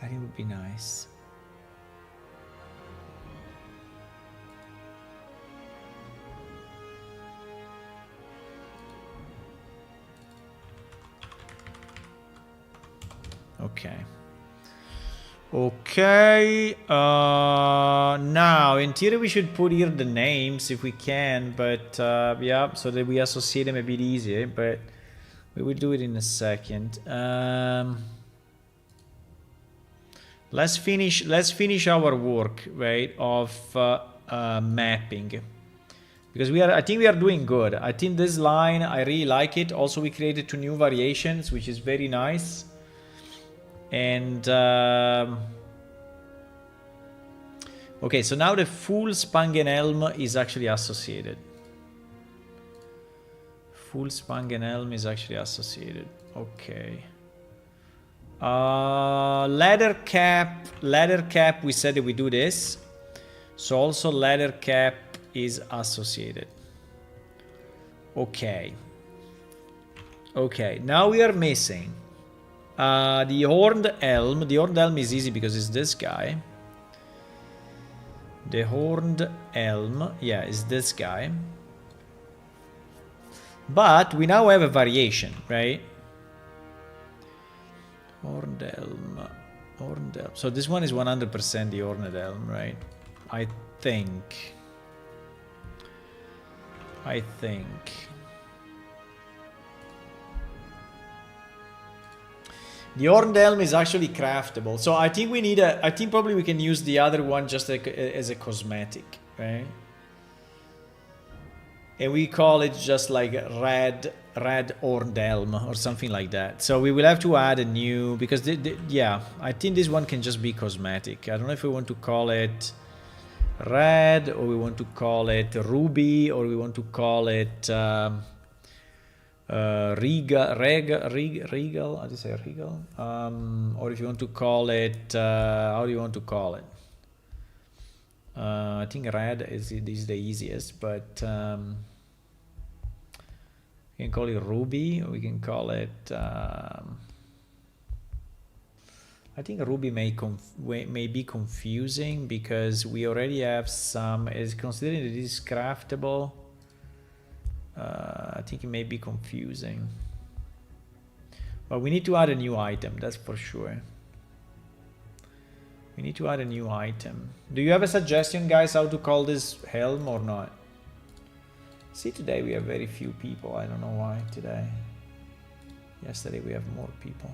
I think it would be nice. Okay. Okay. Now, in theory, we should put here the names if we can, but yeah, so that we associate them a bit easier. But we will do it in a second. Let's finish our work, right, of mapping, because I think we are doing good. I think this line, I really like it. Also, we created 2 new variations, which is very nice. And okay, so now the full Spangen Helm is actually associated. Full Spangen Helm is actually associated. Okay. Leather cap, we said that we do this. So also leather cap is associated. Okay. Okay, now we are missing the horned helm. The horned helm is easy because it's this guy. The horned helm, yeah, is this guy. But we now have a variation, right? Horned helm, horned helm. So this one is 100% the horned helm, right? I think. The horned helm is actually craftable. So I think we need I think probably we can use the other one just like as a cosmetic, right? And we call it just like red horned helm or something like that. So we will have to add a new, because yeah, I think this one can just be cosmetic. I don't know if we want to call it red, or we want to call it ruby, or we want to call it regal, how do you say regal? Or if you want to call it, how do you want to call it? I think red is the easiest, but we can call it ruby, or we can call it, I think ruby may be confusing because we already have some, is considering that it is craftable. I think it may be confusing, but we need to add a new item, that's for sure. We need to add a new item. Do you have a suggestion, guys, how to call this helm or not? See, today we have very few people. I don't know why today. Yesterday we have more people.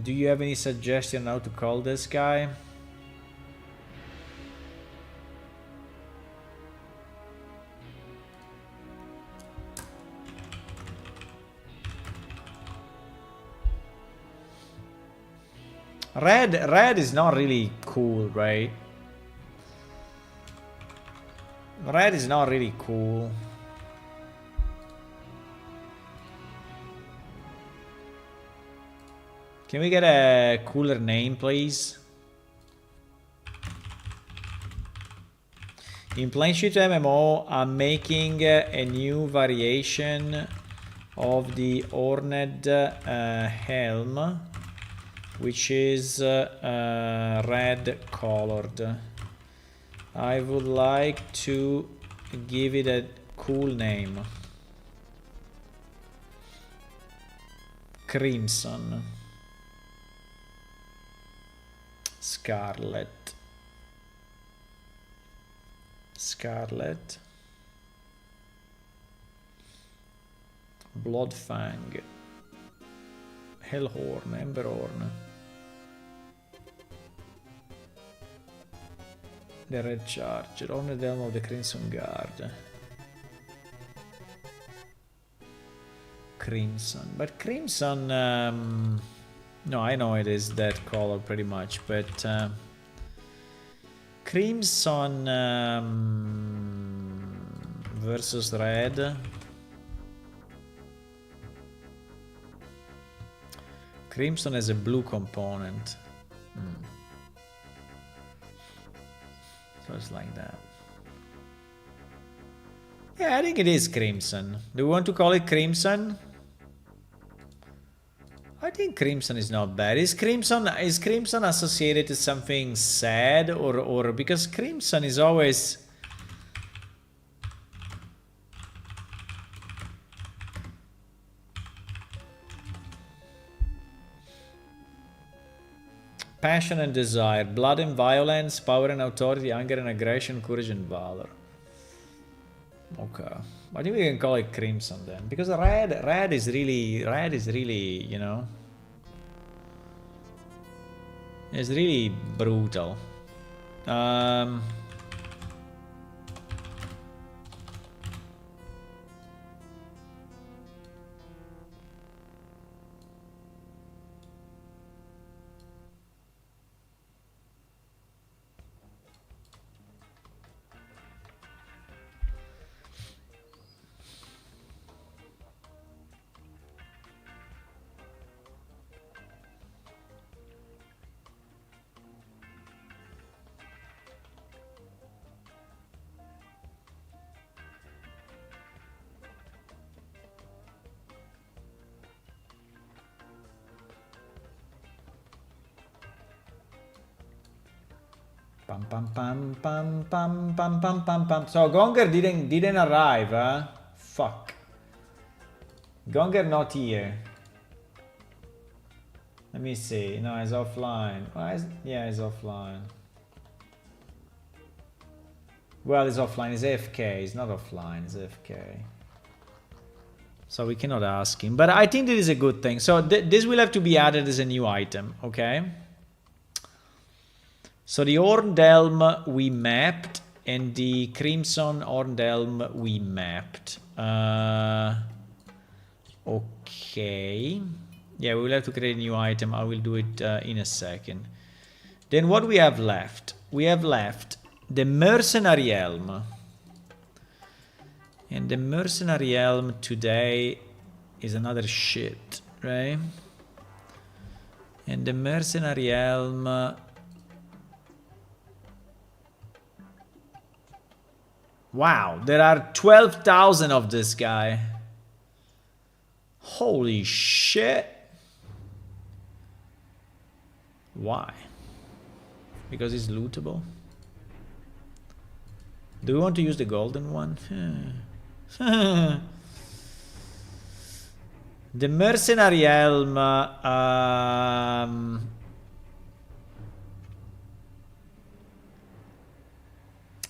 Do you have any suggestion how to call this guy? Red is not really cool, right? Red is not really cool. Can we get a cooler name, please? In Planeshift MMO, I'm making a new variation of the Horned Helm, which is red colored. I would like to give it a cool name. Crimson. Scarlet. Scarlet. Bloodfang. Hellhorn, Emberhorn. The Red Charger, on the Helm of the Crimson Guard. Crimson, but Crimson, no, I know it is that color pretty much, but Crimson versus Red. Crimson has a blue component. So it's like that. Yeah, I think it is Crimson. Do we want to call it Crimson? I think Crimson is not bad. Is Crimson associated to something sad or because Crimson is always passion and desire, blood and violence, power and authority, anger and aggression, courage and valor. Okay, I think we can call it Crimson then, because red is really, you know, it's really brutal. Pam pam pam pam pam pam pam pam pam. So Gonger didn't arrive, huh? Fuck. Gonger not here. Let me see. No, he's offline. Yeah, he's offline. Well, he's offline. He's AFK. He's not offline. He's AFK. So we cannot ask him. But I think this is a good thing. So this will have to be added as a new item. Okay. So the Horned Helm we mapped, and the Crimson Horned Helm we mapped. Okay. Yeah, we will have to create a new item. I will do it in a second. Then what we have left? We have left the Mercenary Helm. And the Mercenary Helm today is another shit, right? And the Mercenary Helm... Wow, there are 12,000 of this guy. Holy shit. Why? Because it's lootable? Do we want to use the golden one? The Mercenary Helm...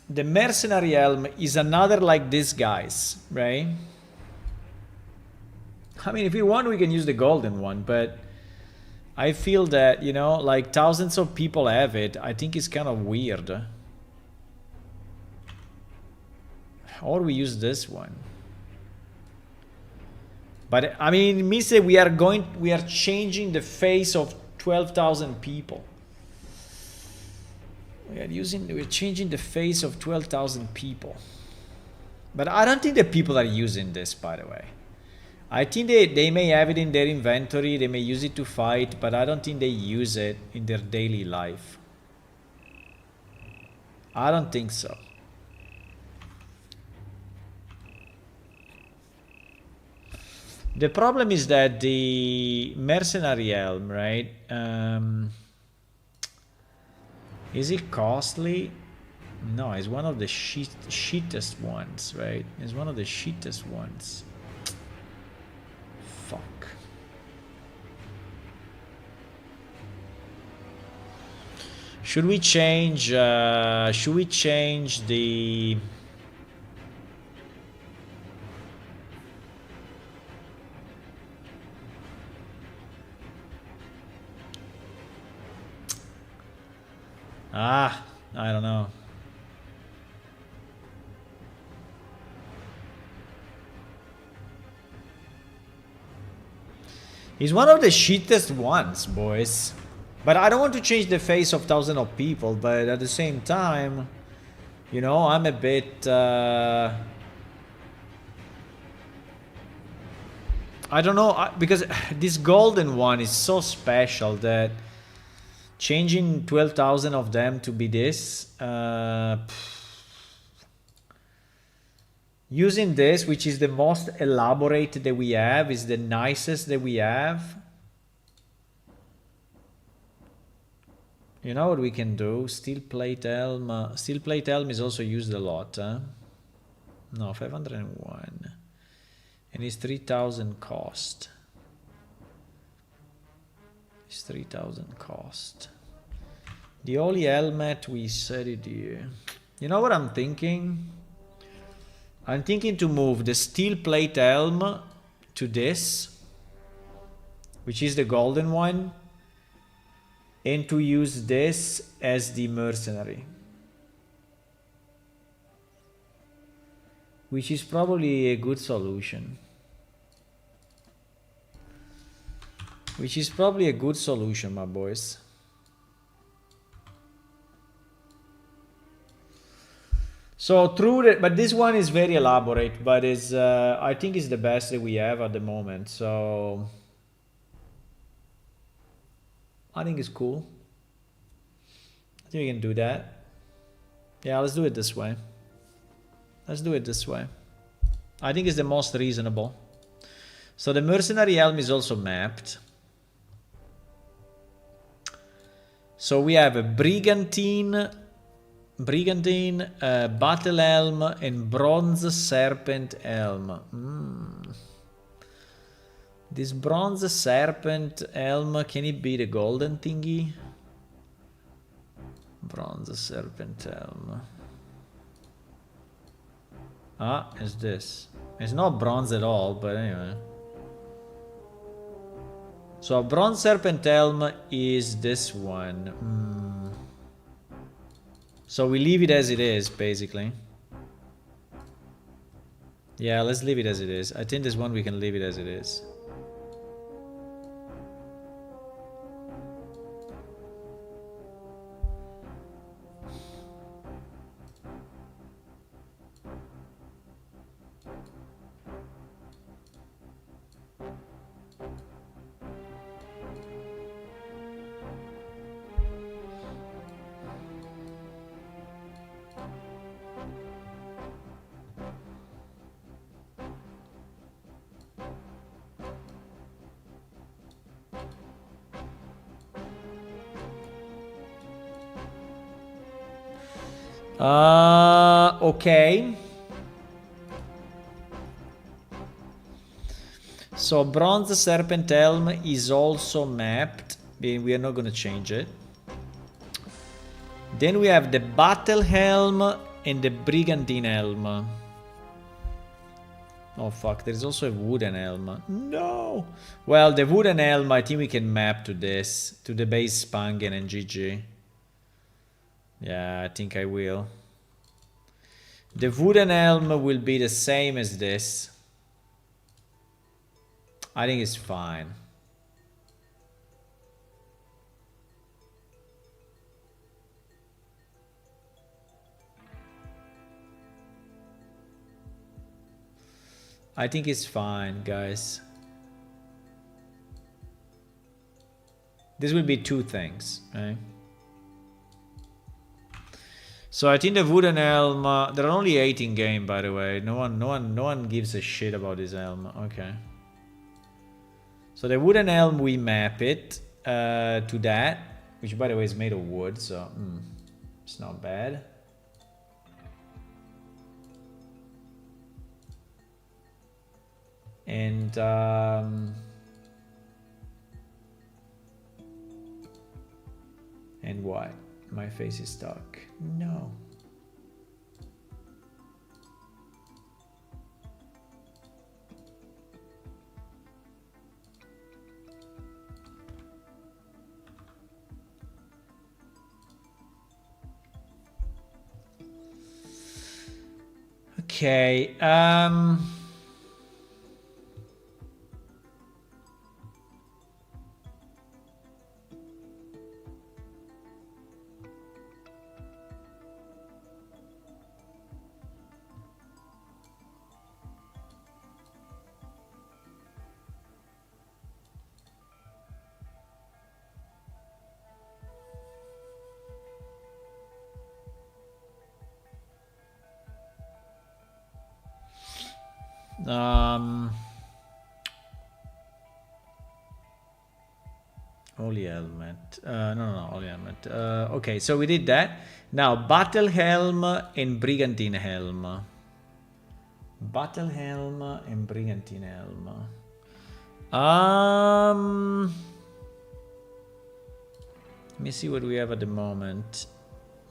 the Mercenary Helm is another like this guys, right? I mean, if we want, we can use the golden one, but I feel that, you know, like thousands of people have it. I think it's kind of weird. Or we use this one. But I mean, it means that we are changing the face of 12,000 people. We're changing the face of 12,000 people. But I don't think that people are using this, by the way. I think they may have it in their inventory, they may use it to fight, but I don't think they use it in their daily life. I don't think so. The problem is that the Mercenary Helm, right? Is it costly? No, it's one of the shittest ones, right? It's one of the shittest ones. Fuck. Should we change the... Ah, I don't know. He's one of the shittest ones, boys. But I don't want to change the face of thousands of people, but at the same time, you know, I'm a bit... I don't know, because this golden one is so special that changing 12,000 of them to be this... using this, which is the most elaborate that we have, is the nicest that we have. You know what we can do? Steel plate helm. Steel plate helm is also used a lot. Huh? No, 501. And it's 3,000 cost. It's 3,000 cost. The only helmet we set it here. You know what I'm thinking? I'm thinking to move the steel plate helm to this, which is the golden one, and to use this as the mercenary, which is probably a good solution. Which is probably a good solution, my boys. So through the, but this one is very elaborate, but is I think it's the best that we have at the moment. So I think it's cool. I think we can do that. Yeah, let's do it this way. Let's do it this way. I think it's the most reasonable. So the mercenary helm is also mapped. So we have a brigantine, battle helm, and bronze serpent helm. This bronze serpent helm, can it be the golden thingy? Bronze serpent helm. Ah, it's this. It's not bronze at all, but anyway. So bronze serpent helm is this one. So we leave it as it is, basically. Yeah, let's leave it as it is. I think this one we can leave it as it is. Okay. So bronze serpent helm is also mapped. We are not going to change it. Then we have the battle helm and the brigantine helm. Oh fuck, there's also a wooden helm. No! Well, the wooden helm I think we can map to this. To the base Spangen and GG. Yeah, I think I will. The wooden helm will be the same as this. I think it's fine. I think it's fine, guys. This will be two things, right? So I think the wooden helm. There are only 8 in game, by the way. No one gives a shit about this helm. Okay. So the wooden helm, we map it to that, which by the way is made of wood, so it's not bad. And why? My face is stuck. No. Okay. Holy helmet. No, holy helmet. Okay, so we did that. Now, battle helm and brigantine helm. Battle helm and brigantine helm. Let me see what we have at the moment.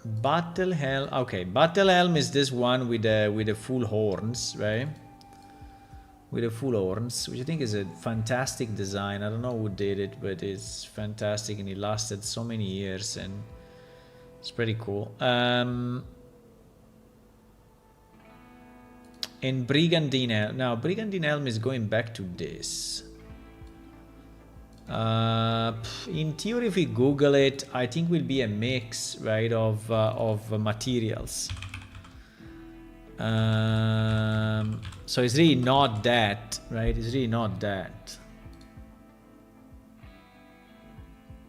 Battle helm. Okay, battle helm is this one with the full horns, right? With the full horns, which I think is a fantastic design. I don't know who did it, but it's fantastic and it lasted so many years and it's pretty cool. And Brigandine Helm. Now, Brigandine Helm is going back to this. In theory, if we Google it, I think will be a mix, right, of materials. So it's really not that, right? It's really not that.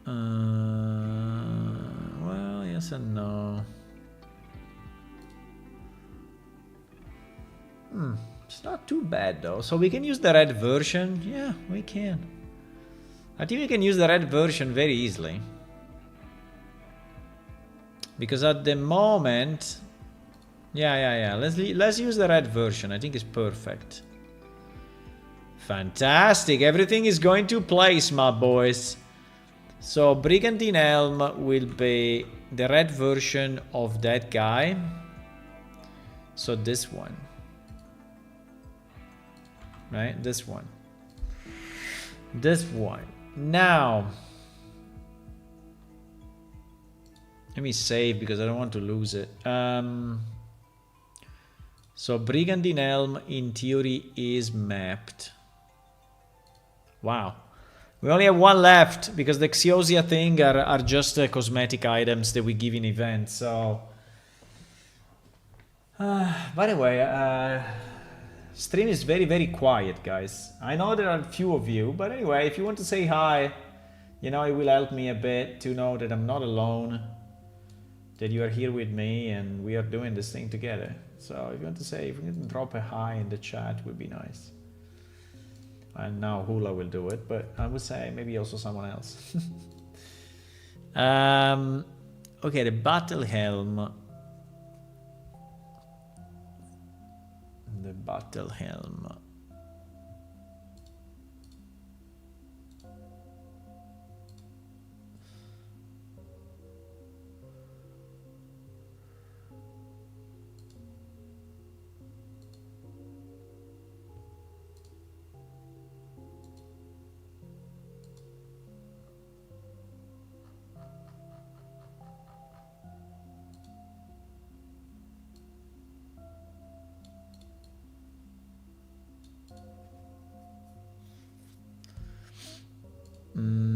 Well, yes and no. It's not too bad though. So we can use the red version. Yeah, we can. I think we can use the red version very easily. Because at the moment... Yeah. Let's use the red version. I think it's perfect. Fantastic. Everything is going to place, my boys. So Brigandine Helm will be the red version of that guy. So this one. Right? This one. This one. Now. Let me save because I don't want to lose it. So Brigandine Helm in theory is mapped. Wow. We only have one left because the Xiosia thing are just cosmetic items that we give in events. So, by the way, stream is very, very quiet, guys. I know there are a few of you, but anyway, if you want to say hi, you know, it will help me a bit to know that I'm not alone, that you are here with me and we are doing this thing together. So if you want to say, if you can drop a hi in the chat, would be nice. And now Hula will do it, but I would say maybe also someone else. Okay, the battle helm. The battle helm.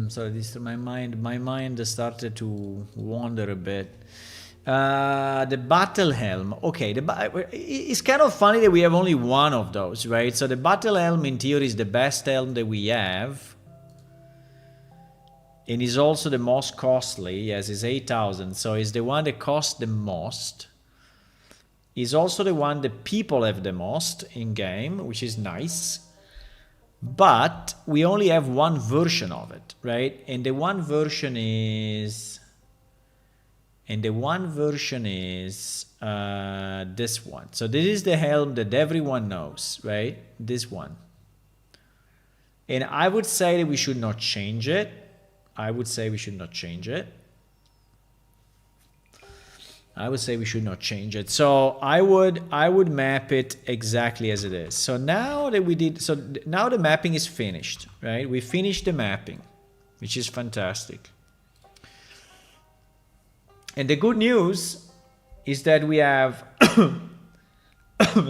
Sorry, this is my mind started to wander a bit. The battle helm. Okay, it's kind of funny that we have only one of those, right? So the battle helm in theory is the best helm that we have. And is also the most costly. Yes, it's 8,000. So it's the one that costs the most. Is also the one that people have the most in game, which is nice. But we only have one version of it, right? And the one version is... this one. So this is the helm that everyone knows, right? This one. And I would say that we should not change it. So I would map it exactly as it is. So now that now the mapping is finished, right? We finished the mapping, which is fantastic. And the good news is that we have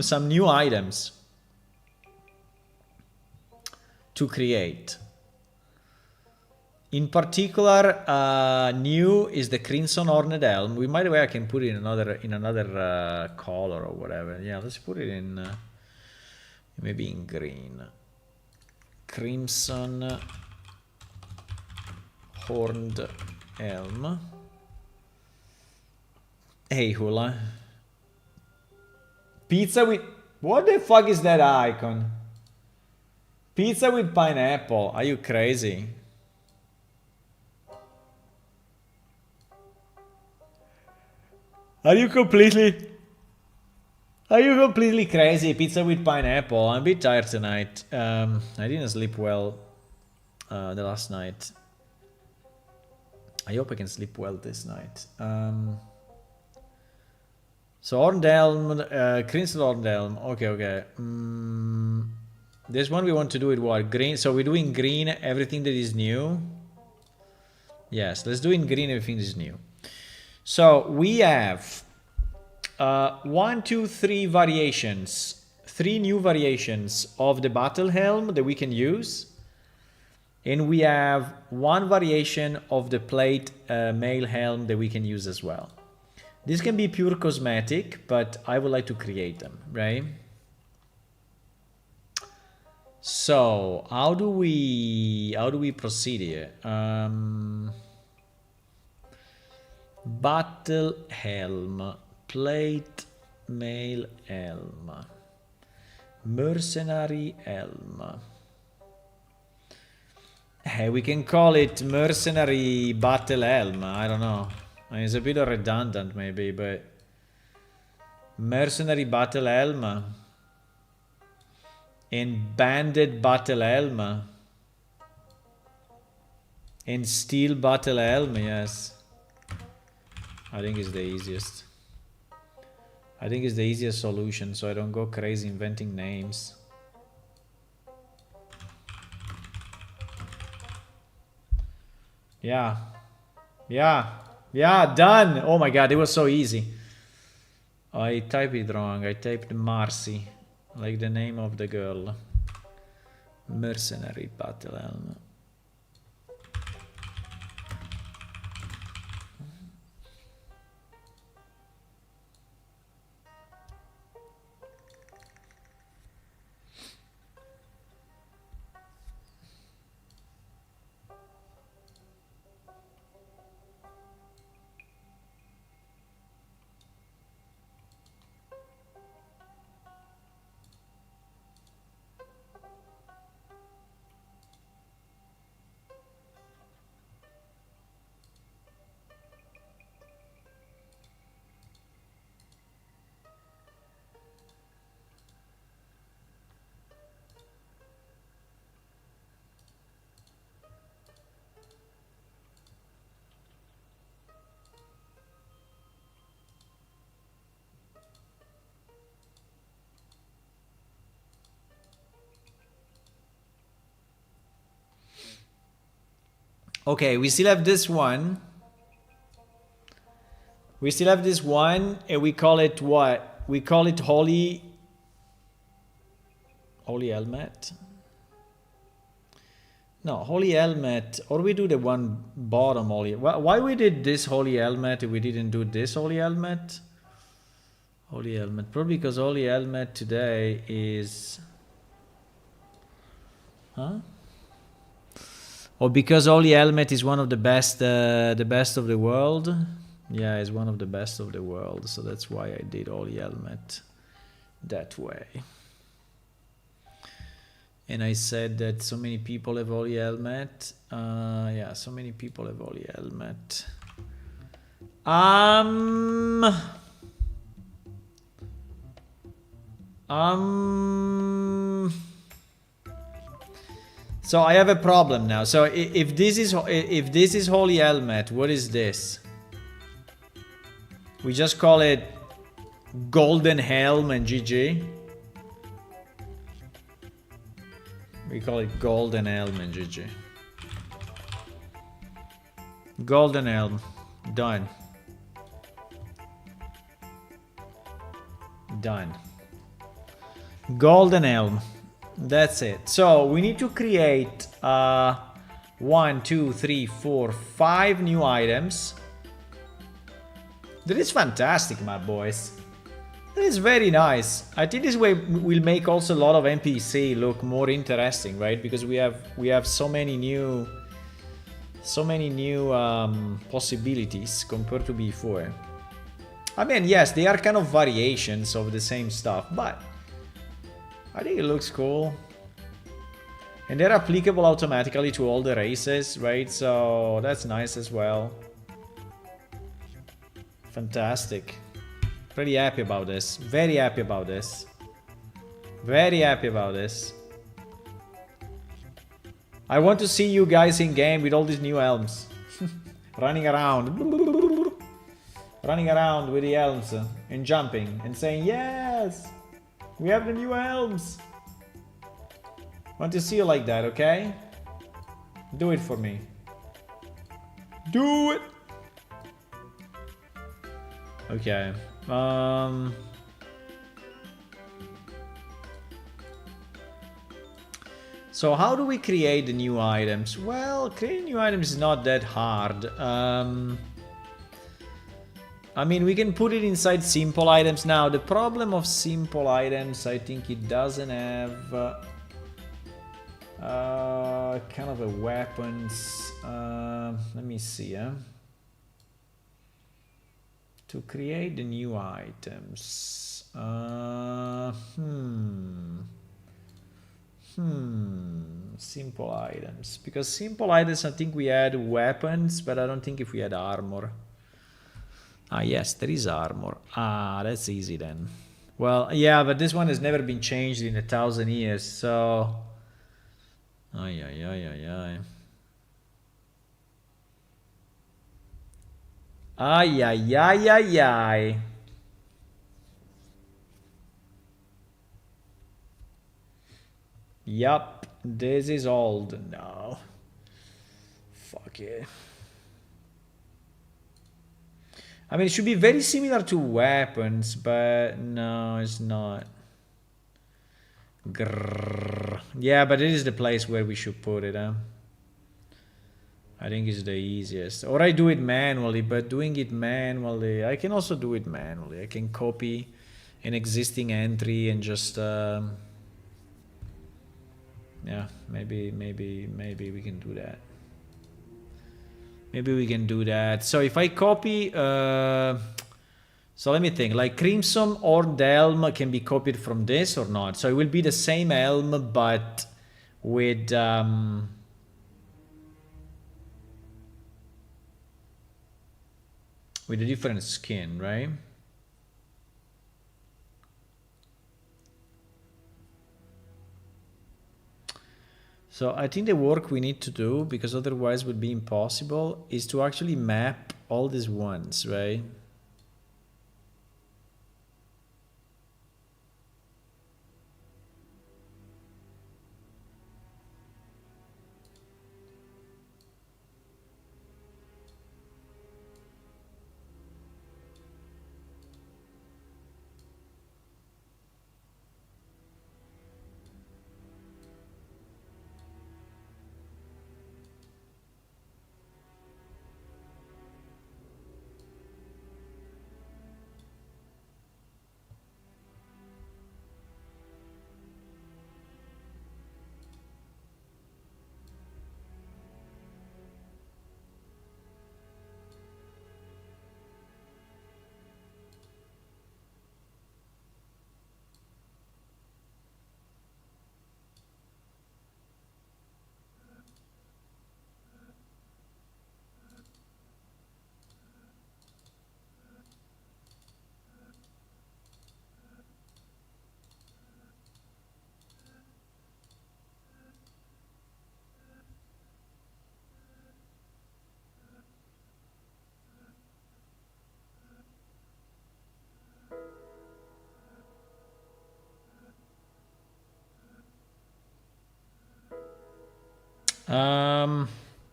some new items to create. In particular, new is the Crimson Horned Helm. We might way I can put it in another color or whatever. Yeah, let's put it in maybe in green. Crimson Horned Helm. Hey, Hula. Pizza with... What the fuck is that icon? Pizza with pineapple. Are you crazy? Are you completely crazy? Pizza with pineapple. I'm a bit tired tonight. I didn't sleep well the last night. I hope I can sleep well this night. So Horned Helm, Crimson Horned Helm. Okay. This one we want to do it what? Green. So we're doing green everything that is new. Yes, let's do in green everything that is new. So we have 1, 2, 3 variations. 3 new variations of the Battle Helm that we can use. And we have 1 variation of the Plate Mail Helm that we can use as well. This can be pure cosmetic, but I would like to create them, right? So how do we proceed here? Battle Helm, Plate Mail Helm, Mercenary Helm. Hey, we can call it Mercenary Battle Helm. I don't know. I mean, it's a bit redundant maybe, but Mercenary Battle Helm and Banded Battle Helm and Steel Battle Helm. Yes, I think it's the easiest. I think it's the easiest solution, so I don't go crazy inventing names. Yeah, done. Oh my god, it was so easy. I typed it wrong. I typed Marcy, like the name of the girl. Mercenary Battle Helm. Okay, we still have this one. We still have this one, and we call it what? We call it Holy Helmet. No, Holy Helmet, or we do the one bottom Holy. Why we did this Holy Helmet if we didn't do this Holy Helmet? Holy Helmet, probably because Holy Helmet today is... Huh? Or because Holy Helmet is one of the best of the world. Yeah, it's one of the best of the world, so that's why I did Holy Helmet that way. And I said that so many people have Holy Helmet. Yeah, so many people have Holy Helmet. So I have a problem now. So if this is Holy Helmet, what is this? We just call it Golden Helm and GG. We call it Golden Helm and GG. Golden Helm. Done. Done. Golden Helm. That's it. So we need to create 1, 2, 3, 4, 5 new items. That is fantastic, my boys. That is very nice. I think this way will make also a lot of NPC look more interesting, right? Because we have so many new possibilities compared to before. I mean, yes, they are kind of variations of the same stuff, but I think it looks cool. And they're applicable automatically to all the races, right? So that's nice as well. Fantastic. Pretty happy about this. Very happy about this. Very happy about this. I want to see you guys in game with all these new elms. Running around. Running around with the elms and jumping and saying, yes! We have the new elms! Want to see you like that, okay? Do it for me. Do it! Okay. So how do we create the new items? Well, creating new items is not that hard. I mean, we can put it inside simple items. Now, the problem of simple items, I think it doesn't have kind of a weapons. Let me see. To create the new items. Simple items. Because simple items, I think we had weapons, but I don't think if we had armor. Ah, yes, there is armor. Ah, that's easy then. Well, yeah, but this one has never been changed in 1,000 years, so... Ay, ay, ay, ay, ay. Ay, ay, ay, ay, ay. Yup, this is old now. Fuck it. I mean, it should be very similar to weapons, but no, it's not. Grrr. Yeah, but it is the place where we should put it, huh? I think it's the easiest. Or I do it manually, but doing it manually... I can also do it manually. I can copy an existing entry and just... yeah, maybe we can do that. Maybe we can do that. So if I copy... so let me think. Like Crimson or the Helm can be copied from this or not? So it will be the same Helm, but with... with a different skin, right? So I think the work we need to do, because otherwise it would be impossible, is to actually map all these ones, right?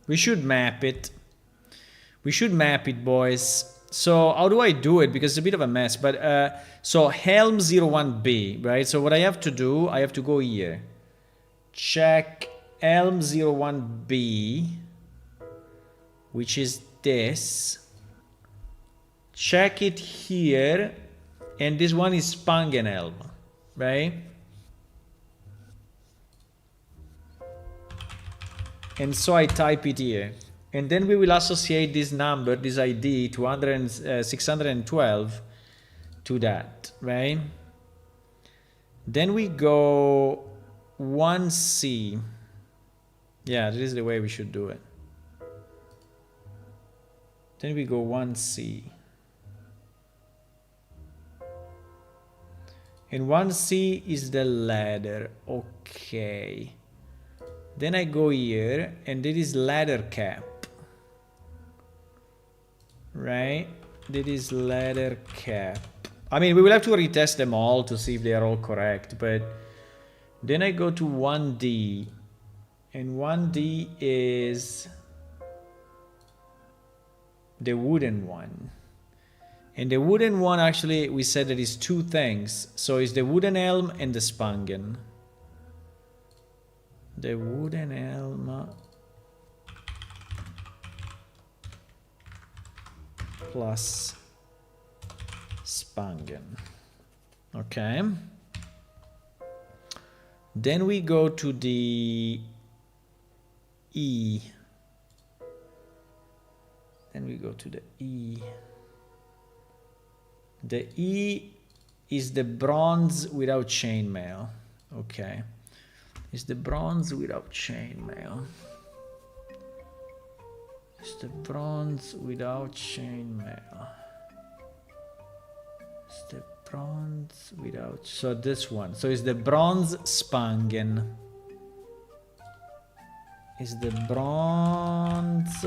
We should map it. We should map it, boys. So how do I do it? Because it's a bit of a mess. But so Helm 01B, right? So what I have to do, I have to go here. Check Helm 01B, which is this. Check it here. And this one is Spangen Helm, right? And so I type it here. And then we will associate this number, this ID, 612 to that, right? Then we go 1C. Yeah, this is the way we should do it. Then we go 1C. And 1C is the ladder. Okay. Then I go here, and this is ladder cap. Right? That is ladder cap. I mean, we will have to retest them all to see if they are all correct, but then I go to 1D, and 1D is the wooden one. And the wooden one, actually, we said that is two things. So it's the wooden helm and the Spangen. The wooden helm plus Spangen. Okay. Then we go to the E. Then we go to the E. The E is the bronze without chainmail. Okay. It's the bronze without chainmail. It's the bronze without chainmail. It's the bronze without... So this one. So it's the bronze Spangen. It's the bronze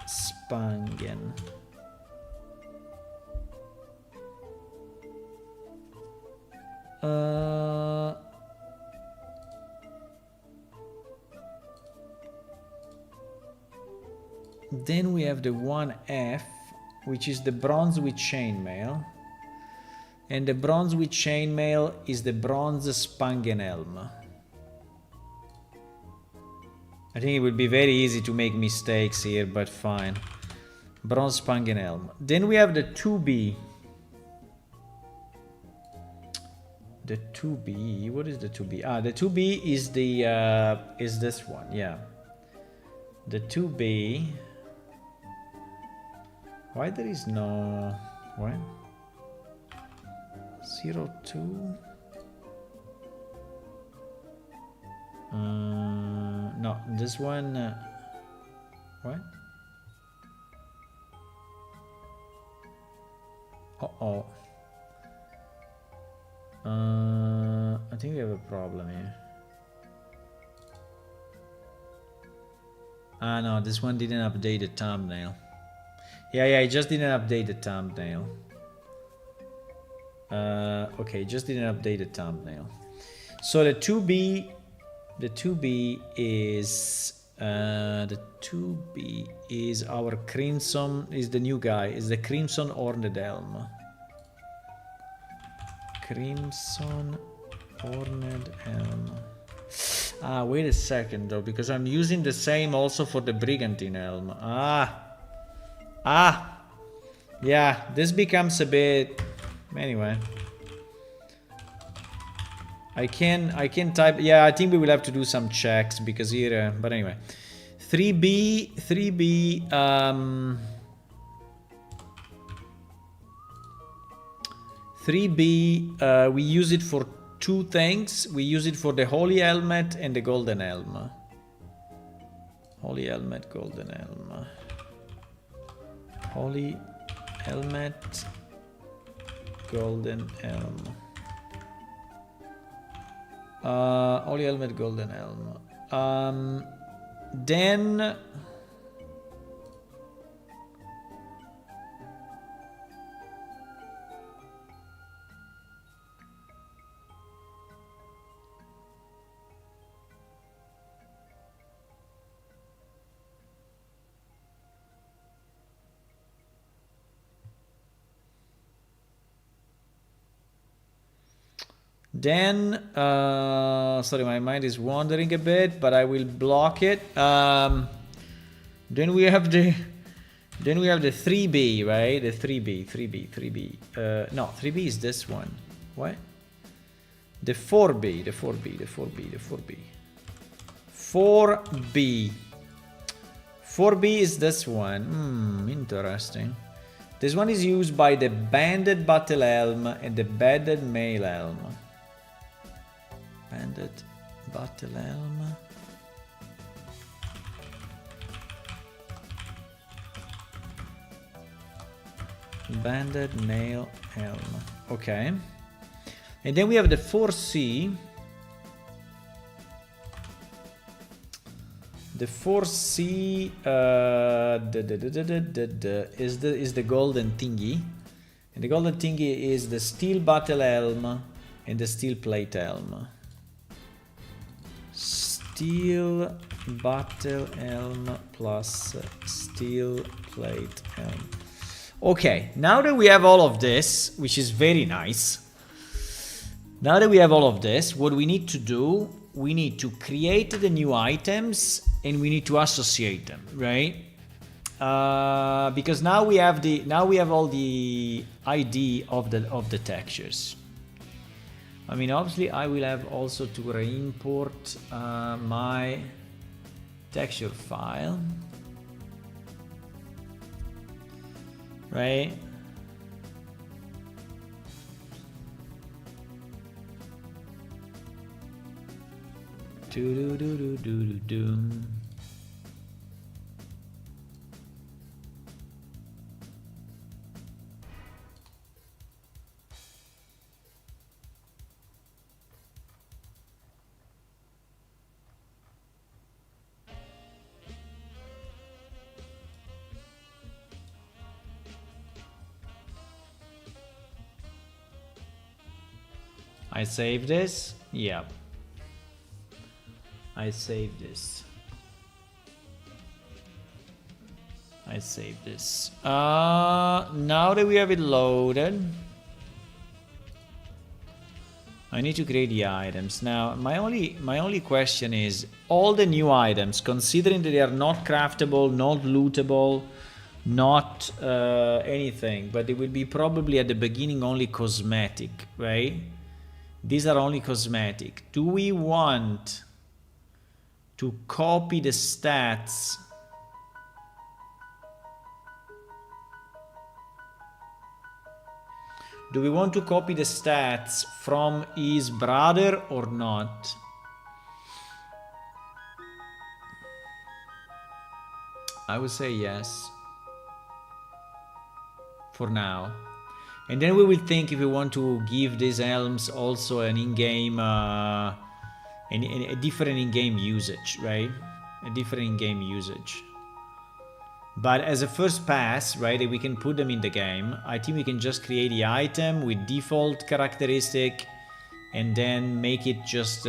Spangen. Then we have the 1F, which is the bronze with chainmail. And the bronze with chainmail is the bronze Spangen helm. I think it would be very easy to make mistakes here, but fine. Bronze Spangen helm. Then we have the 2B. The 2B, what is the 2B? Ah, the 2B is the is this one, yeah. The 2B. Why there is no what? 02? No, this one. What? Uh-oh. I think we have a problem here. Ah, no, this one didn't update the thumbnail. Yeah, it just didn't update the thumbnail. Okay, just didn't update the thumbnail. So the 2B is our crimson, is the new guy, is the crimson horned helm. Crimson horned helm. Ah, wait a second though, because I'm using the same also for the brigantine helm. Yeah, this becomes a bit. Anyway, I can type. Yeah, I think we will have to do some checks because here. But anyway, 3B. 3B, we use it for two things. We use it for the holy helmet and the golden helm. Holy helmet, golden helm. Holy helmet, golden helm. Holy helmet, golden helm. Then Then, sorry, my mind is wandering a bit, but I will block it. Then we have the 3B, right? The 3B. No, 3B is this one. What? The 4B. 4B is this one. Interesting. This one is used by the banded battle elm and the banded male elm. Banded battle elm. Banded male elm. Okay. And then we have the 4C. The 4C is the golden thingy. And the golden thingy is the steel battle elm and the steel plate elm. Steel battle elm plus steel plate elm. Okay, now that we have all of this, which is very nice. Now that we have all of this, what we need to do, we need to create the new items and we need to associate them, right? Because now we have all the ID of the textures. I mean, obviously, I will have also to re-import my texture file, right? I save this. Yeah. I save this. Now that we have it loaded, I need to create the items. Now, my only question is, all the new items, considering that they are not craftable, not lootable, not anything, but they will be probably at the beginning only cosmetic, right? These are only cosmetic. Do we want to copy the stats from his brother or not? I would say yes for now. And then we will think if we want to give these elms also an in-game, a different in-game usage, right? A different in-game usage. But as a first pass, right, we can put them in the game. I think we can just create the item with default characteristic and then make it just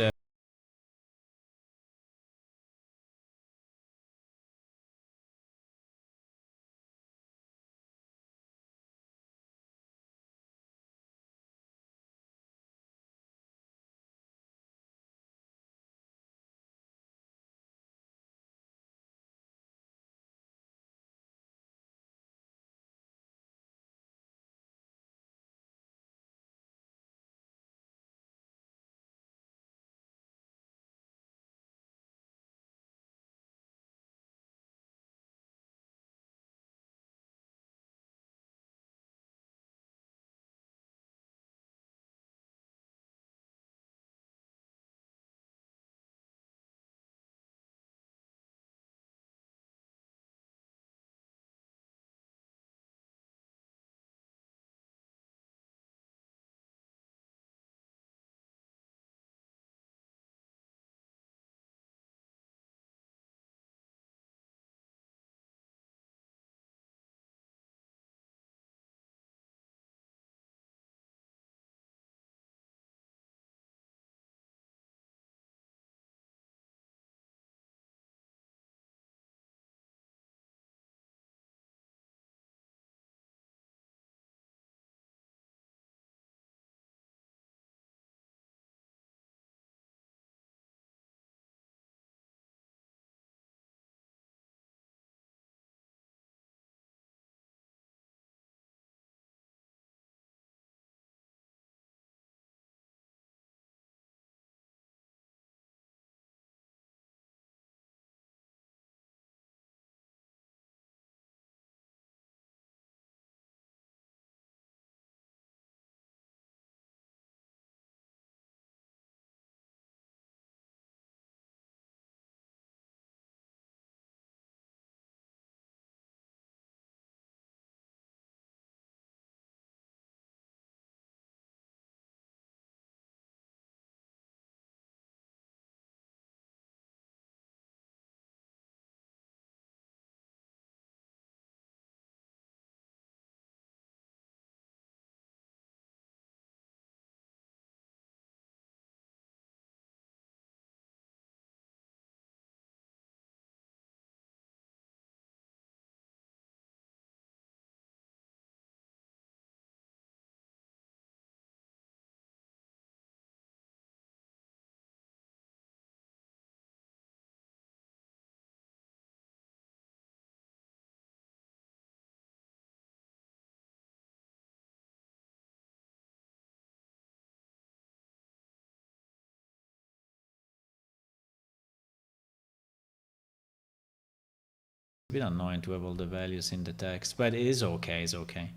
A bit annoying to have all the values in the text, but it is okay, it's okay.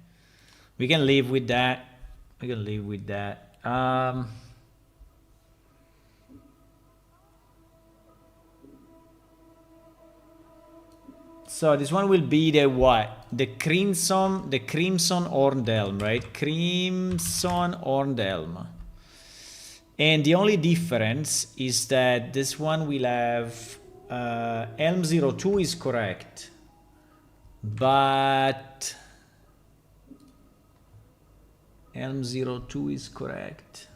We can live with that. We can live with that. So this one will be the what? The crimson horned helm, right? Crimson horned helm. And the only difference is that this one will have Helm 02 is correct, but Helm 02 is correct.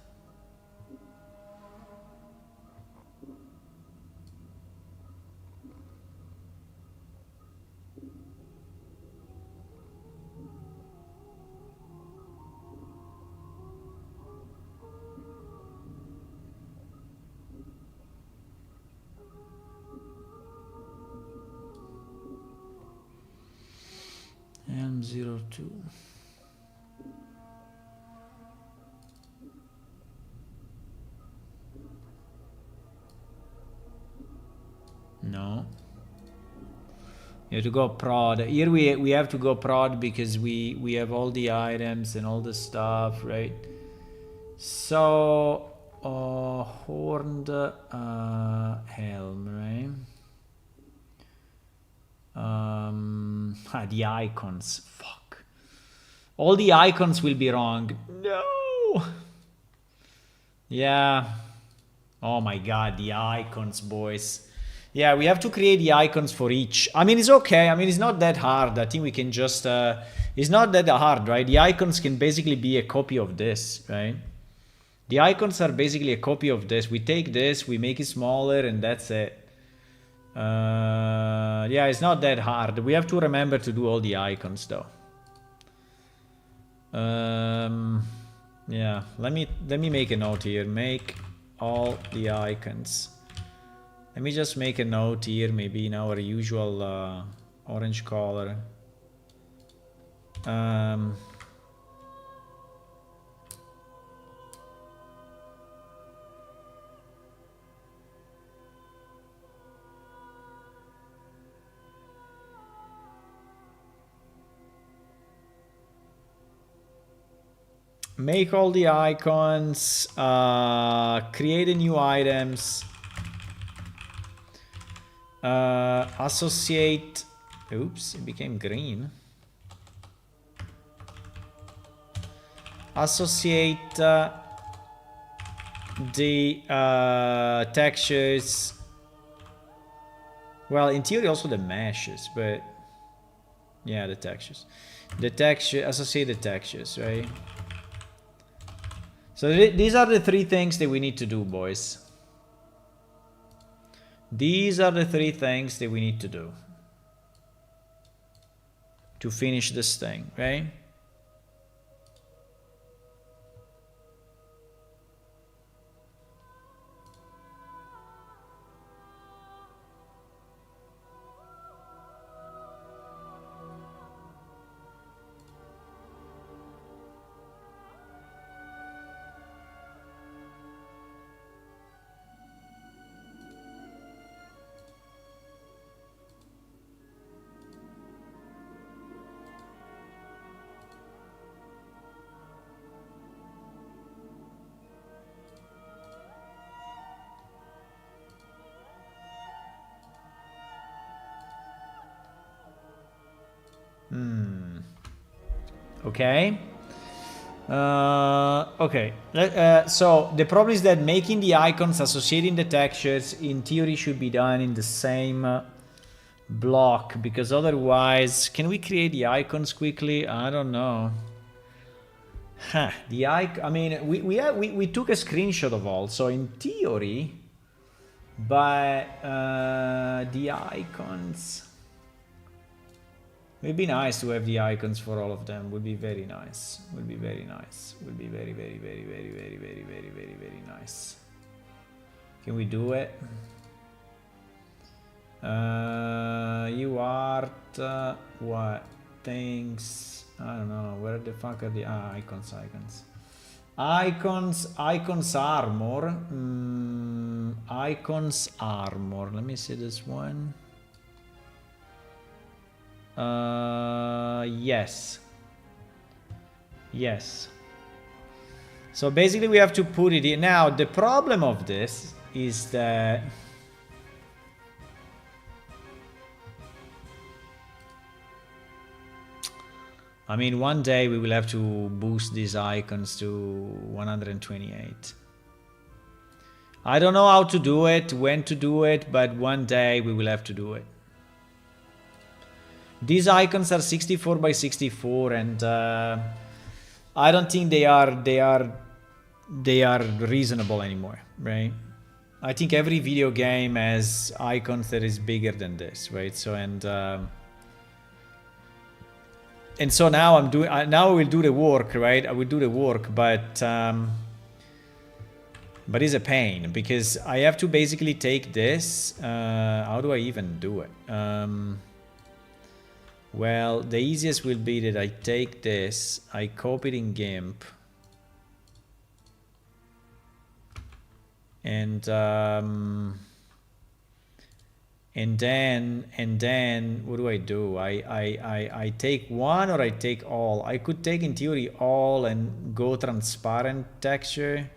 Helm 02. No. You have to go prod. Here we have to go prod because we have all the items and all the stuff, right? So horned helm, right? The icons. Fuck. All the icons will be wrong. No. Yeah. Oh my god, the icons, boys. Yeah, we have to create the icons for each. I mean, it's okay. I mean, it's not that hard. I think we can just... it's not that hard, right? The icons can basically be a copy of this, right? The icons are basically a copy of this. We take this, we make it smaller, and that's it. Yeah, it's not that hard. We have to remember to do all the icons, though. Yeah, let me make a note here. Make all the icons. Let me just make a note here, maybe in our usual orange color. Make all the icons, create a new items, associate, oops, it became green. Associate the textures. Well, in theory also the meshes, but yeah, the textures. The texture, associate the textures, right? So these are the three things that we need to do, boys. These are the three things that we need to do to finish this thing, right? Okay. Okay. So the problem is that making the icons, associating the textures, in theory should be done in the same block, because otherwise, can we create the icons quickly? I don't know. Huh. The icon. I mean, we took a screenshot of all, so in theory, but the icons. It would be nice to have the icons for all of them. Would be very nice. Would be very nice. Would be very, very, very, very, very, very, very, very, very nice. Can we do it? You art, what? Things. I don't know. Where the fuck are the icons? Icons armor. Icons armor. Let me see this one. Yes. Yes. So basically we have to put it in. Now, the problem of this is that... I mean, one day we will have to boost these icons to 128. I don't know how to do it, when to do it, but one day we will have to do it. These icons are 64 by 64 and I don't think they are reasonable anymore, right? I think every video game has icons that is bigger than this, right? So and so now now I will do the work, right? I will do the work, but it's a pain because I have to basically take this. How do I even do it? Well, the easiest will be that I take this, I copy it in GIMP, and then what do? I take one or I take all. I could take in theory all and go transparent texture.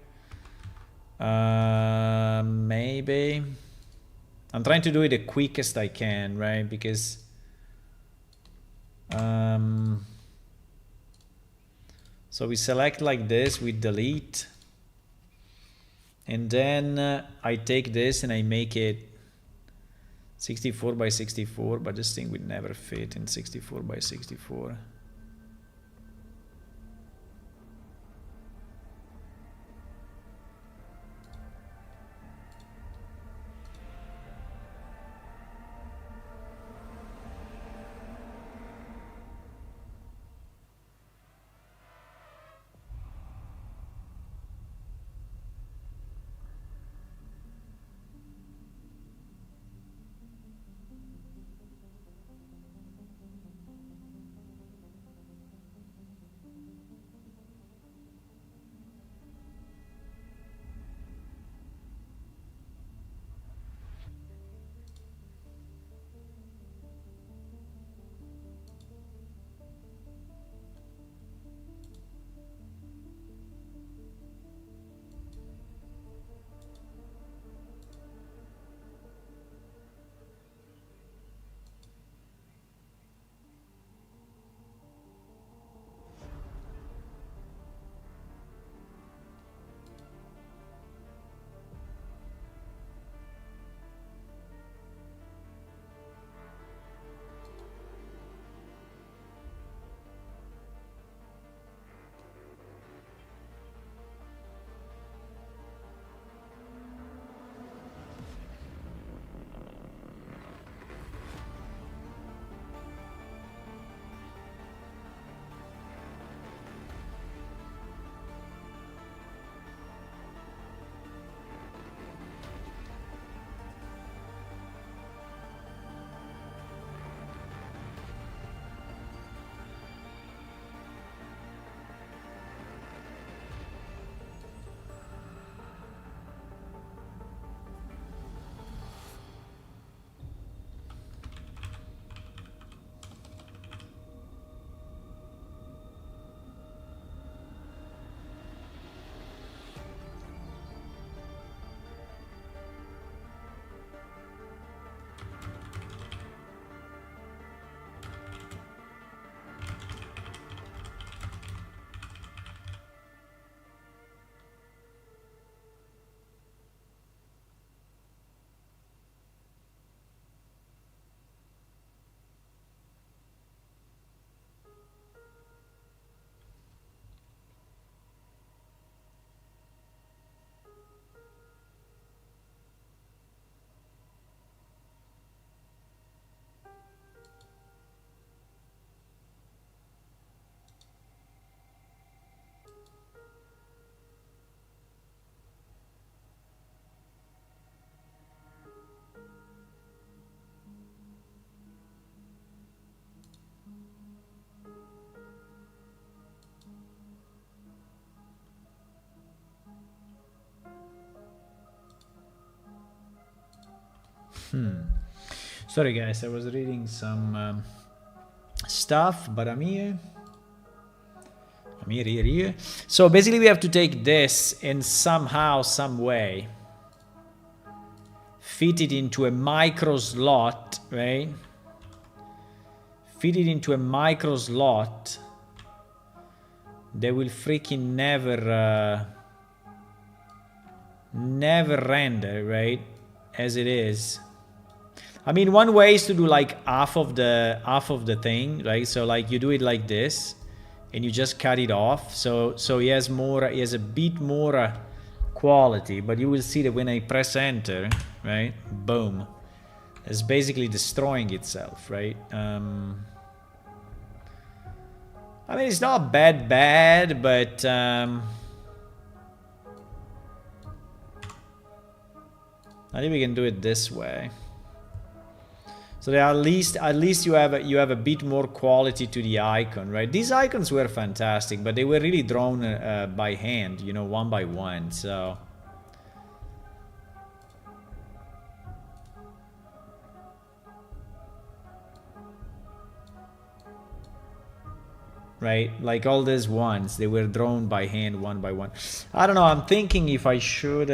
Maybe. I'm trying to do it the quickest I can, right? Because so we select like this, we delete, and then I take this and I make it 64 by 64, but this thing would never fit in 64 by 64. Sorry guys, I was reading some stuff, but I'm here. I'm here. So basically we have to take this and somehow, some way fit it into a micro slot, right? Fit it into a micro slot that will freaking never render, right? As it is. I mean, one way is to do like half of the thing, right? So like you do it like this and you just cut it off. So he has a bit more quality, but you will see that when I press enter, right? Boom. It's basically destroying itself, right? I mean, it's not bad, but I think we can do it this way. So that at least you have a bit more quality to the icon, right? These icons were fantastic, but they were really drawn by hand, you know, one by one. So right, like all these ones, they were drawn by hand, one by one. I don't know. I'm thinking if I should.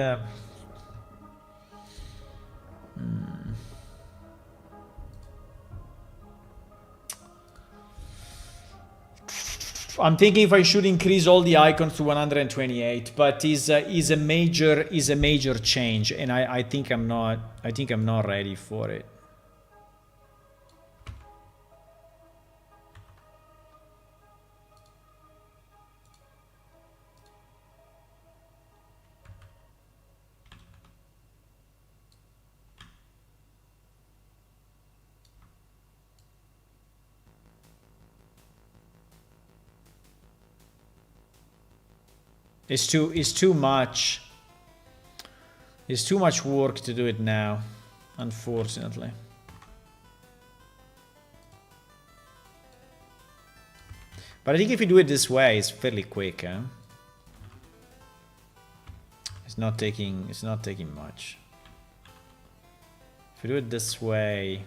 I'm thinking if I should increase all the icons to 128, but is a major change, and I think I'm not ready for it. It's too much. It's too much work to do it now, unfortunately. But I think if you do it this way, it's fairly quick, huh? It's not taking much. If you do it this way.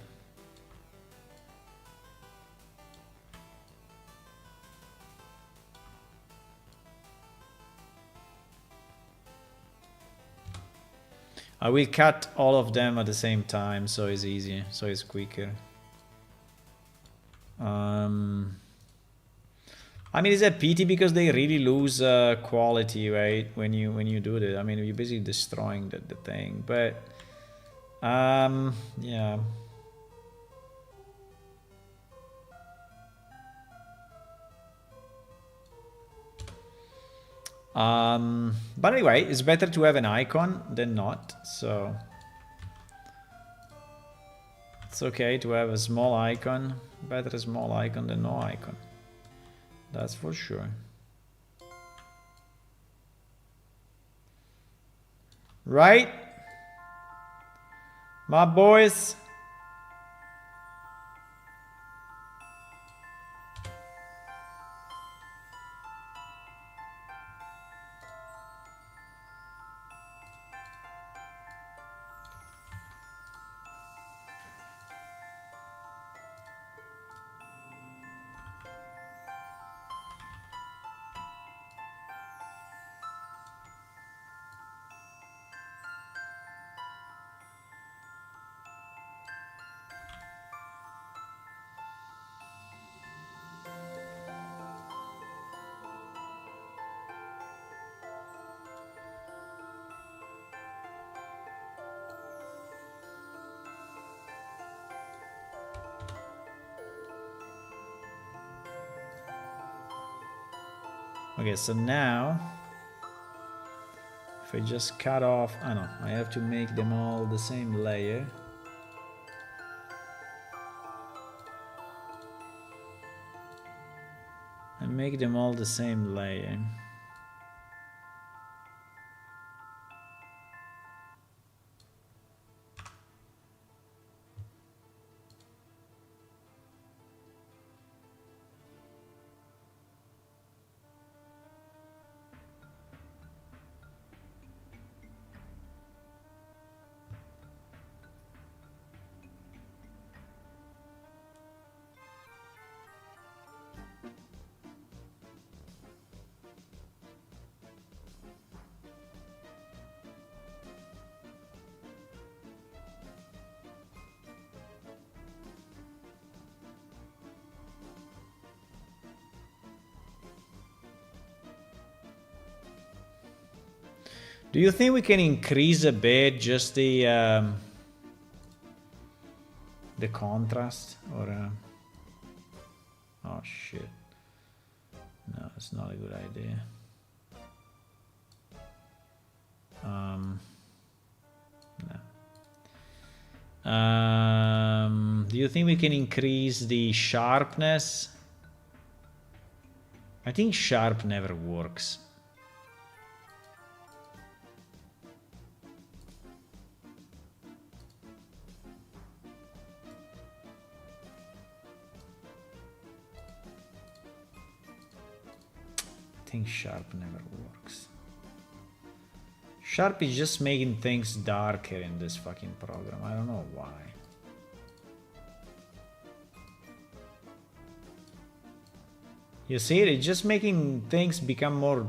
I will cut all of them at the same time, so it's easy, so it's quicker. I mean, it's a pity because they really lose quality, right? When you do that, I mean, you're basically destroying the thing. But yeah. But anyway, it's better to have an icon than not, so it's okay to have a small icon. Better a small icon than no icon. That's for sure. Right? My boys. Okay, so now if I just cut off, oh no, I have to make them all the same layer. And make them all the same layer. Do you think we can increase a bit just the contrast? Or oh shit. No, it's not a good idea. No. Do you think we can increase the sharpness? I think sharp never works. I think sharp never works. Sharp is just making things darker in this fucking program. I don't know why. You see it? It's just making things become more...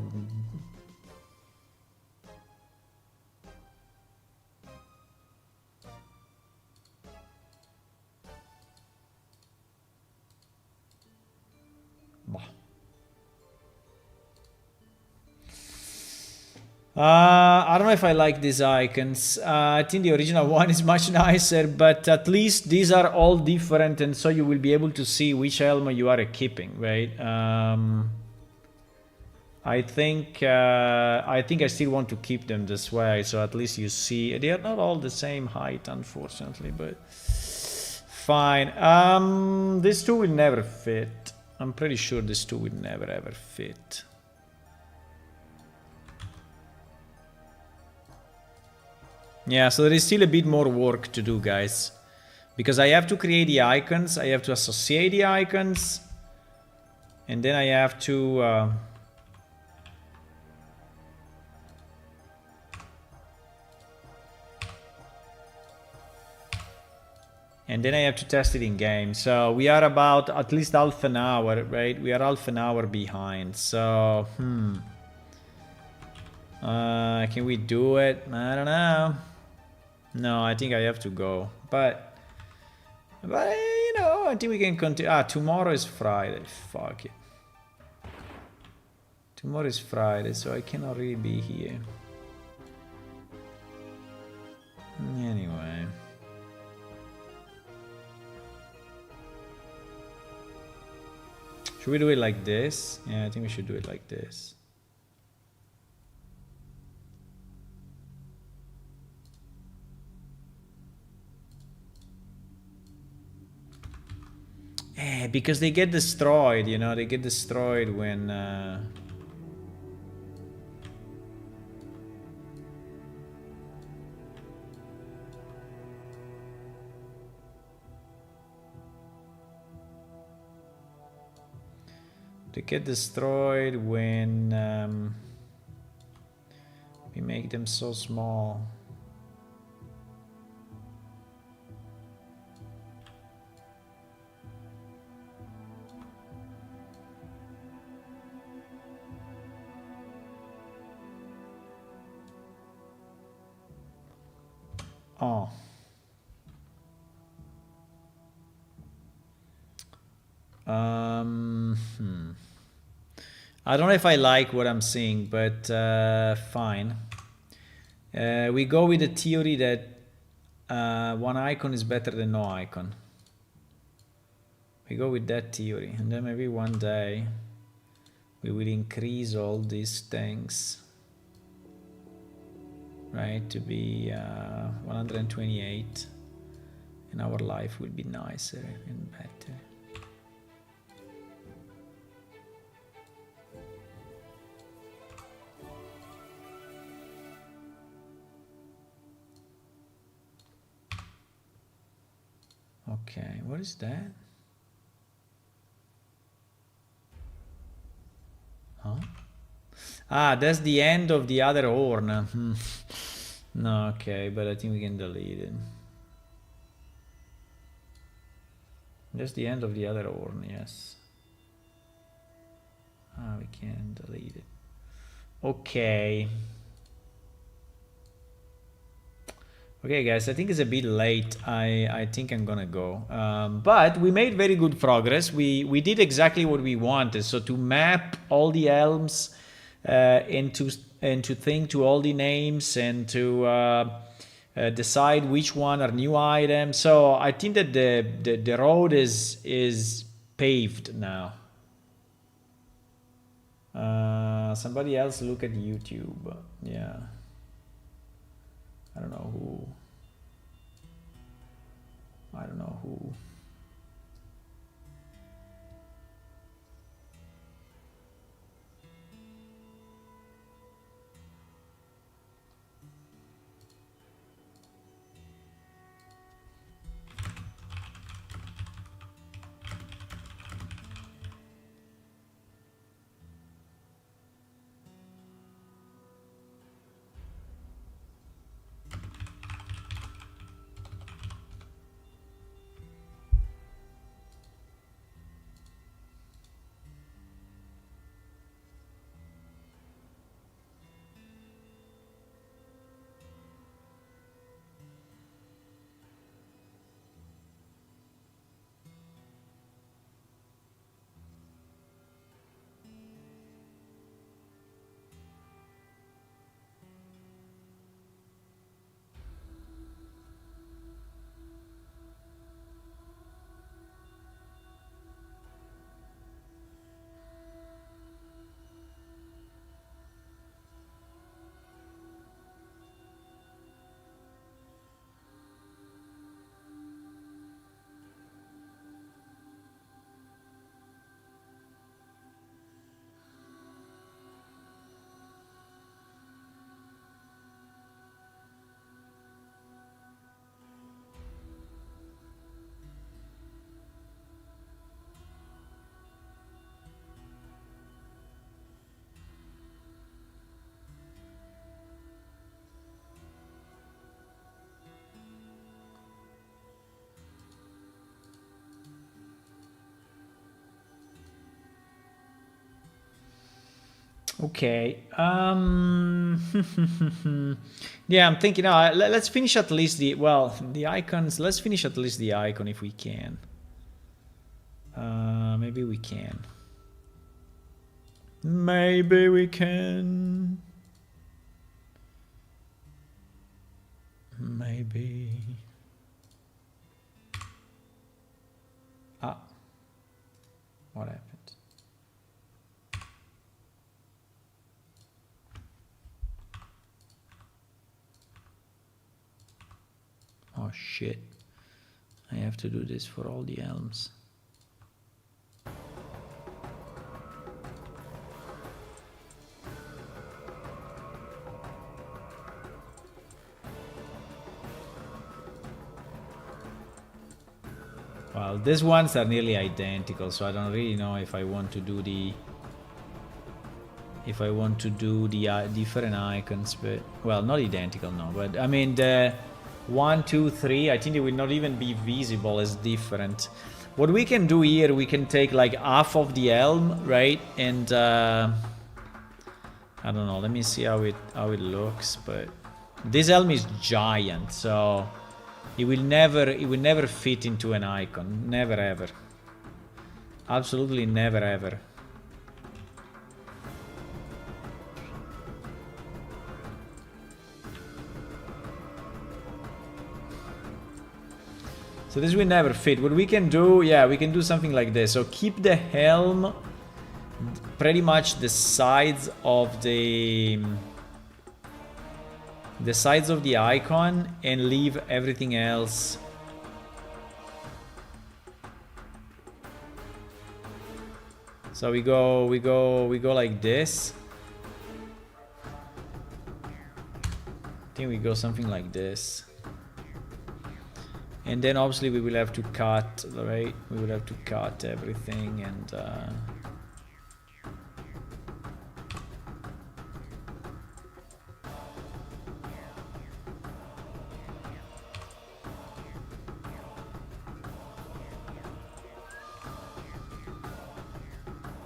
I don't know if I like these icons. I think the original one is much nicer, but at least these are all different, and so you will be able to see which helmet you are equipping, right? I think I still want to keep them this way, so at least you see they are not all the same height, unfortunately, but fine. This two will never fit. I'm pretty sure this two will never ever fit. Yeah, so there is still a bit more work to do, guys. Because I have to create the icons, I have to associate the icons, and then I have to... and then I have to test it in game. So we are about at least half an hour, right? We are half an hour behind, so... can we do it? I don't know. No, I think I have to go. But you know, I think we can continue. Tomorrow is Friday. Fuck it. Tomorrow is Friday, so I cannot really be here. Anyway. Should we do it like this? Yeah, I think we should do it like this. Because they get destroyed, you know, they get destroyed when... They get destroyed when we make them so small. Oh. I don't know if I like what I'm seeing, but fine. We go with the theory that one icon is better than no icon. We go with that theory, and then maybe one day we will increase all these things, right, to be 128, and our life will be nicer and better. Okay, what is that? Huh? Ah, that's the end of the other horn. No, okay, but I think we can delete it. That's the end of the other horn, yes. Ah, we can delete it. Okay. Okay, guys, I think it's a bit late. I think I'm gonna go. But we made very good progress. We did exactly what we wanted. So to map all the elms and to and to think to all the names and to decide which one are new items. So I think that the road is paved now. Somebody else look at YouTube. Yeah. I don't know who. I don't know who. Okay. Yeah, I'm thinking. Let's finish at least the icons. Let's finish at least the icon if we can. Maybe we can. Maybe we can. Maybe. Ah. What happened? Oh shit. I have to do this for all the Helms. Well, these ones are nearly identical, so I don't really know if I want to do the different icons, but well, not identical, no. But I mean the 1, 2, 3, I think they will not even be visible as different. What we can do here, we can take like half of the Helm, right? And I don't know. Let me see how it looks. But this Helm is giant, so it will never fit into an icon. Never ever. Absolutely never ever. So this will never fit. What we can do, yeah, we can do something like this. So keep the Helm pretty much the sides of the icon and leave everything else. So we go like this. I think we go something like this. And then obviously we will have to cut, right? We will have to cut everything and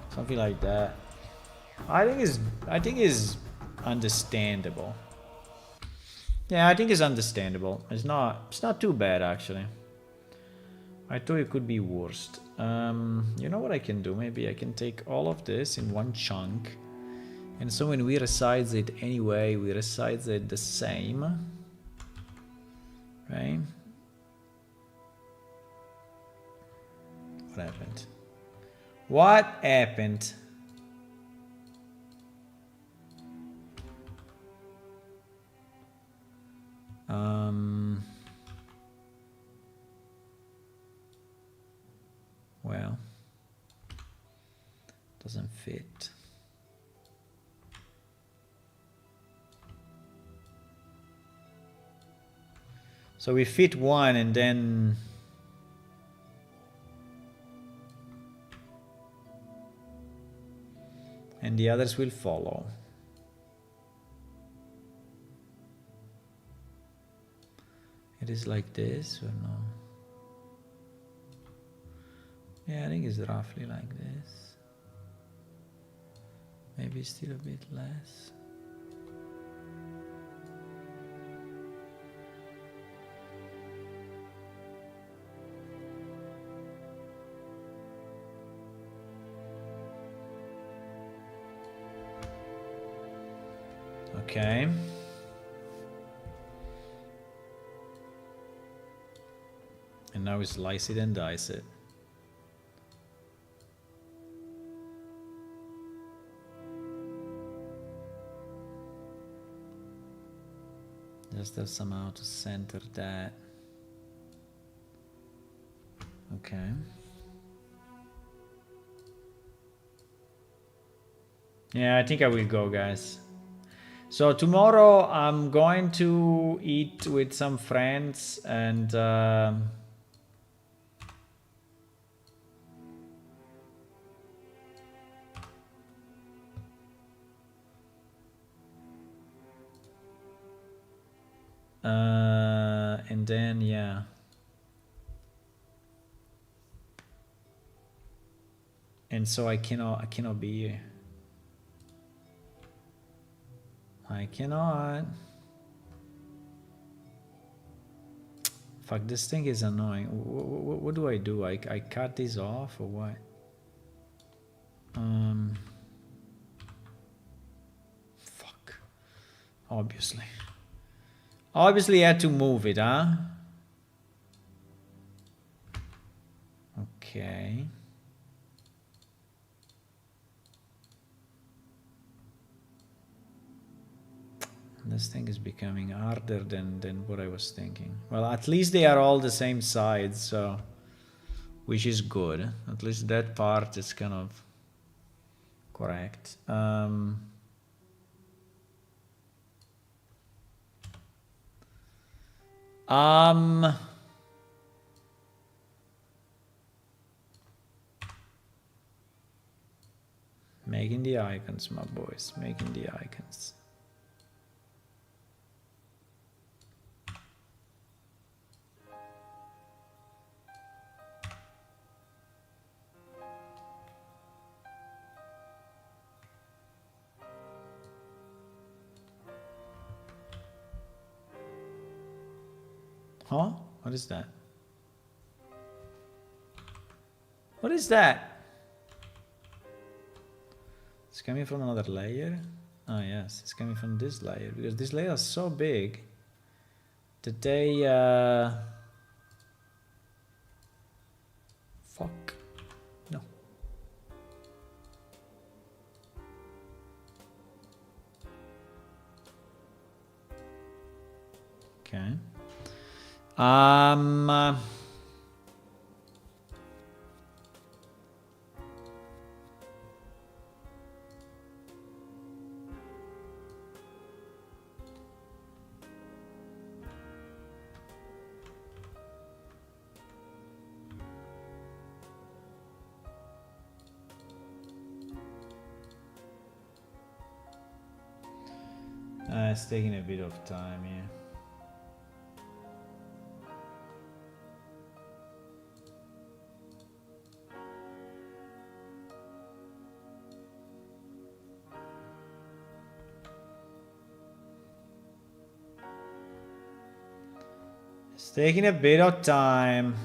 something like that. I think is understandable. Yeah, I think it's understandable. It's not too bad actually. I thought it could be worse. You know what I can do? Maybe I can take all of this in one chunk And so when we resize it anyway, we resize it the same, right? What happened? What happened? Well, doesn't fit. So we fit one and then and the others will follow. It is like this or no? Yeah, I think it's roughly like this. Maybe still a bit less. Okay. And now we slice it and dice it. Just have somehow to center that. Okay. Yeah, I think I will go, guys. So tomorrow I'm going to eat with some friends and then yeah. And so I cannot be here. I cannot. Fuck, this thing is annoying. What do? I cut this off or what? Fuck. Obviously. Obviously I had to move it, huh? Okay. This thing is becoming harder than what I was thinking. Well, at least they are all the same size, so which is good. At least that part is kind of correct. Making the icons, my boys. Making the icons. Huh? What is that? What is that? It's coming from another layer? Oh yes, it's coming from this layer, because this layer is so big that they fuck. No. Okay. It's taking a bit of time, yeah. It's taking a bit of time.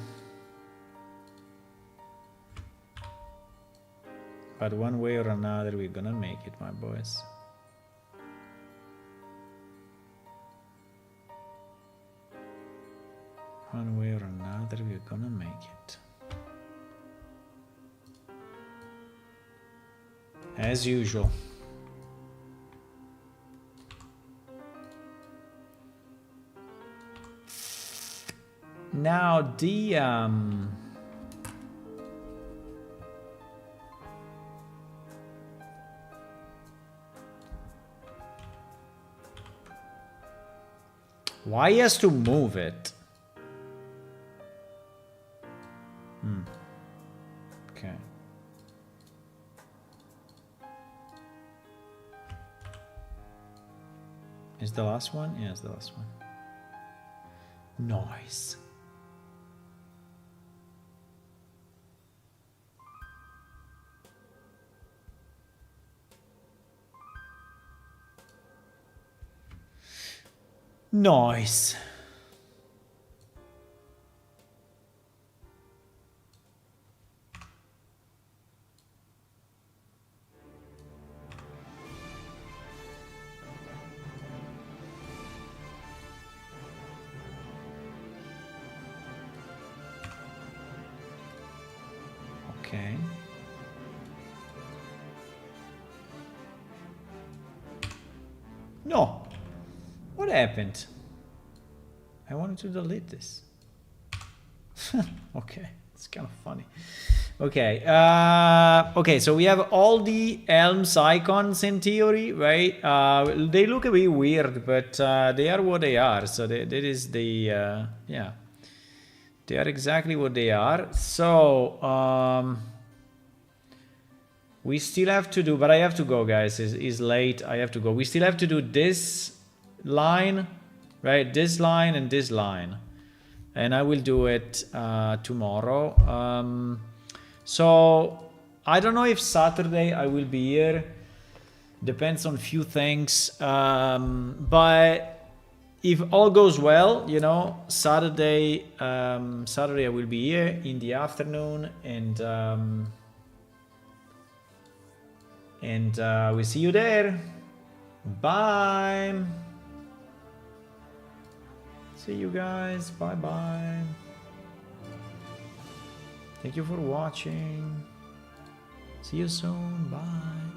But one way or another, we're gonna make it, my boys. one way or another, we're gonna make it. As usual. Now the why he has to move it? Okay. Is the last one? Yeah, it's the last one. Nice. Nice. Okay. No. What happened? I wanted to delete this. Okay, it's kind of funny. Okay, okay, so we have all the Helm's icons in theory, right? They look a bit weird, but they are what they are. So that is the, yeah. They are exactly what they are. So, we still have to do, but I have to go, guys. It's late. I have to go. We still have to do this line, right? This line and this line. And I will do it tomorrow. So I don't know if Saturday I will be here. Depends on few things. But if all goes well, you know, Saturday I will be here in the afternoon, and we'll see you there. Bye. See you guys. Bye bye. Thank you for watching. See you soon. Bye.